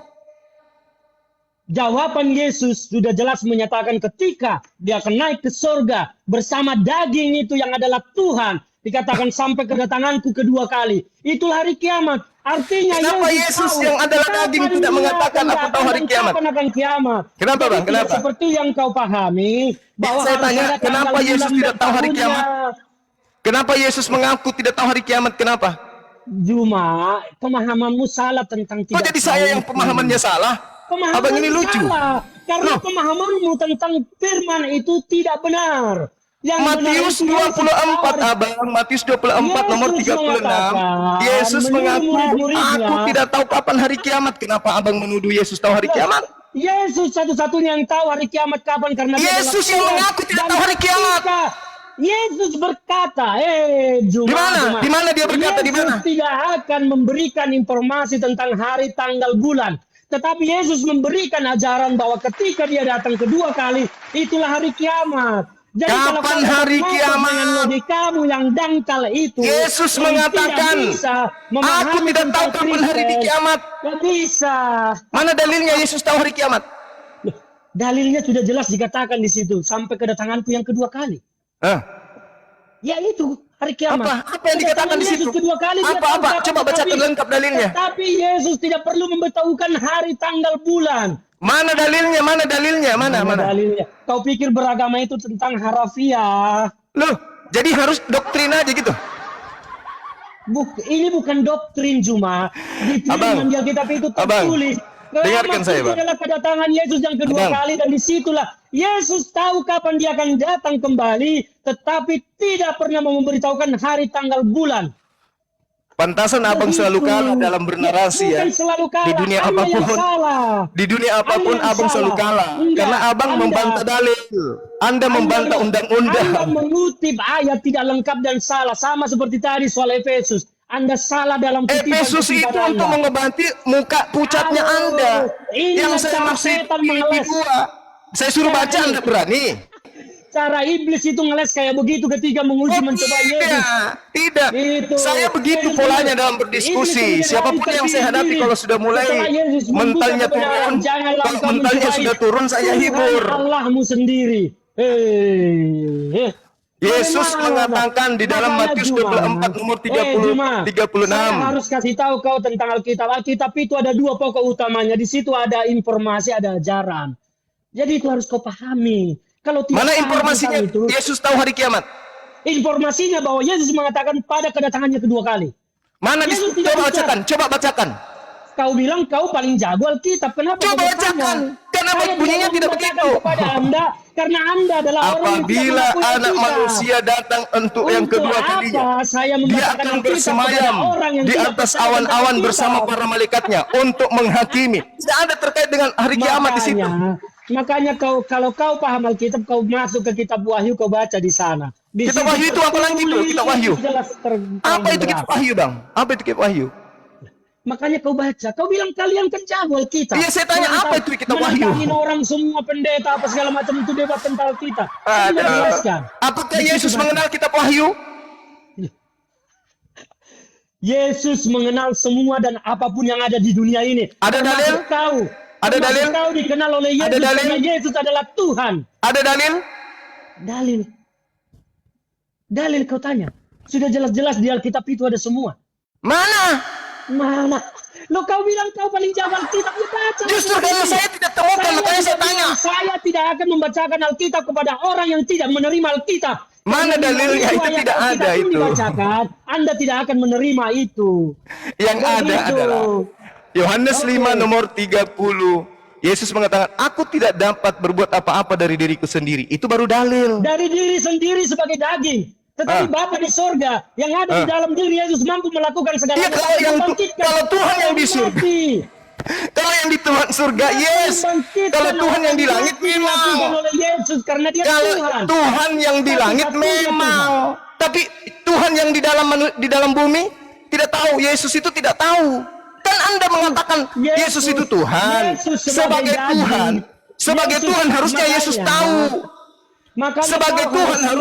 Jawaban Yesus sudah jelas menyatakan ketika dia akan naik ke surga bersama daging itu yang adalah Tuhan. Dikatakan sampai kedatanganku kedua kali. Itulah hari kiamat. Artinya Kenapa Yesus tahu yang adalah kapan daging tidak dia mengatakan akan aku tahu hari datang dan kiamat? kapan akan kiamat. Kenapa, Jadi Bang? tidak Kenapa? seperti yang kau pahami bahwa Saya harus tanya, ada kenapa tanggal Yesus bulan tidak tahu hari tahunnya. kiamat? Kenapa Yesus mengaku tidak tahu hari kiamat? Kenapa? Cuma pemahamanmu salah tentang Kok tidak jadi saya tahu yang itu. pemahamannya salah? Pemahaman Abang ini lucu. salah. Karena Loh. pemahamanmu tentang firman itu tidak benar. Yang Matius benar itu 24, Yesus Abang. Matius 24 nomor Yesus 36. mengatakan, Yesus menurut mengaku, murid-muridnya, aku tidak tahu kapan hari kiamat. Kenapa Abang menuduh Yesus tahu hari kiamat? Yesus satu-satunya yang tahu hari kiamat kapan karena dia Yesus adalah yang Tuhan. mengaku tidak Dan tahu hari kiamat. ketika Yesus berkata, Juma, Di mana? Juma. Di mana dia berkata? Di mana? Yesus tidak akan memberikan informasi tentang hari, tanggal, bulan. Tetapi Yesus memberikan ajaran bahwa ketika dia datang kedua kali, itulah hari kiamat. Jadi kalau Kapan kau hari bermotor kiamat? dengan logikamu yang dangkal itu, Yesus yang mengatakan, tidak bisa aku memahami tidak tahu tentang kapan hari di Kristen, kiamat. nggak bisa. Mana dalilnya Yesus tahu hari kiamat? Loh, dalilnya sudah jelas dikatakan di situ sampai kedatanganku yang kedua kali. Hah? Ya itu hari kiamat. Apa yang dikatakan di situ? Yesus kedua kali dia Apa? tahu kapan, Coba bacakan lengkap dalilnya. Tetapi Yesus tidak perlu memberitahukan hari, tanggal, bulan. Mana dalilnya? Mana dalilnya? Mana? Dalilnya? Kau pikir beragama itu tentang harafiah? Loh, jadi harus doktrin aja gitu. Ini bukan doktrin cuma di Abang, firman di Alkitab itu Abang, tertulis. dengarkan saya, Itu Bang. adalah kedatangan Yesus yang kedua Abang. kali dan disitulah Yesus tahu kapan dia akan datang kembali, tetapi tidak pernah memberitahukan hari, tanggal, bulan. Pantasan Abang selalu kalah dalam bernarasi ya. Bukan selalu kalah. Di dunia Anda yang apapun. salah. Di dunia apapun Anda yang Abang selalu salah. kalah. Enggak, Karena Abang Anda- membantah dalil. Anda membantah Anda undang-undang. mengutip ayat tidak lengkap dan salah. Sama seperti tadi soal Efesus. Anda salah dalam Efesus itu kutipan untuk Anda. mengobati muka pucatnya Halo, Anda. ini Yang saya cara maksud setan Filipi mengeles. 2. Saya suruh baca Anda berani. Cara iblis itu ngeles kayak begitu ketika menguji mencoba Yesus. Tidak. Itu. Saya begitu Yesus polanya itu- dalam berdiskusi. Iblis Siapapun menyerahkan yang saya hadapi diri. kalau sudah mulai Setelah Yesus membuka mentalnya kebenaran, turun, janganlah kalau engkau mentalnya mencobai sudah turun saya Tuhan hibur. Allahmu sendiri. Yesus Bagaimana? mengatakan di dalam Makanya Matius Juma, 24 nomor 30, Juma, 36. Saya harus kasih tahu kau tentang Alkitab. Alkitab itu ada dua pokok utamanya. Di situ ada informasi, ada ajaran. Jadi itu harus kau pahami. Kalau tidak Mana paham informasinya tentang itu, Yesus tahu hari kiamat? informasinya bahwa Yesus mengatakan pada kedatangannya kedua kali. Mana Yesus tidak coba bicara. bacakan, coba bacakan. Kau bilang kau paling jago Alkitab. Kenapa kau Coba bertanya? bacakan. Kenapa Saya bunyinya tidak membacakan begitu? kepada Anda karena Anda adalah orang yang tidak Apabila mengakui anak Alkitab. manusia datang untuk yang kedua apa kalinya, saya dia membacakan akan Alkitab bersemayam kepada orang yang di tidak atas percaya tentang awan-awan Alkitab? bersama para malaikatnya untuk menghakimi. Tidak ada terkait dengan hari kiamat di situ. Makanya kalau kau paham Alkitab, kau masuk ke kitab Wahyu, kau baca di sana. Di Kitab situ Wahyu itu apa lagi itu? tertulis Kitab Wahyu. jelas Apa itu kitab Wahyu, Bang? Apa itu kitab Wahyu? Makanya kau baca, kau bilang kalian kan jago Alkitab. Iya, saya tanya, apa itu kitab Wahyu? Menentangin orang semua pendeta apa segala macam itu debat tentang Alkitab. Tidak Ada. jelaskan. Apakah Di situ Yesus baca. mengenal kitab Wahyu? Yesus mengenal semua dan apapun yang ada di dunia ini. Ada Termasuk dalil? Kau. Ada Termasuk dalil? Kau dikenal oleh Yesus Ada dalil? karena Yesus adalah Tuhan. Ada dalil? Dalil. Dalil kau tanya. Sudah jelas-jelas di Alkitab itu ada semua. Mana? Mana? Lo kau bilang kau paling jago Alkitab, ya baca. Justru karena saya tidak temukan, makanya saya tanya. Saya tidak akan membacakan Alkitab kepada orang yang tidak menerima Alkitab. Mana Karena dalilnya? begitu Itu ayat tidak Alkitab ada pun itu. dibacakan, Anda tidak akan menerima itu. Yang ada Begitu. adalah Yohanes Oke. 5 nomor 30. Yesus mengatakan, aku tidak dapat berbuat apa-apa dari diriku sendiri. Itu baru dalil. Dari diri sendiri sebagai daging. Tetapi Bapa di sorga yang ada di dalam diri Yesus mampu melakukan segala Iya, kalau Tuhan yang di surga. Kalau yang di Tuhan surga, yes. Kalau Tuhan yang di langit, memang. oleh Yesus karena dia Kalau Tuhan. Tuhan yang di langit, Satu-satunya memang. Tapi Tuhan yang di dalam bumi tidak tahu. Yesus itu tidak tahu. Dan Anda mengatakan Yesus itu Tuhan, Yesus sebagai daging. Tuhan, sebagai Yesus, Tuhan harusnya Yesus makanya- tahu. Makanya Sebagai kau Tuhan harus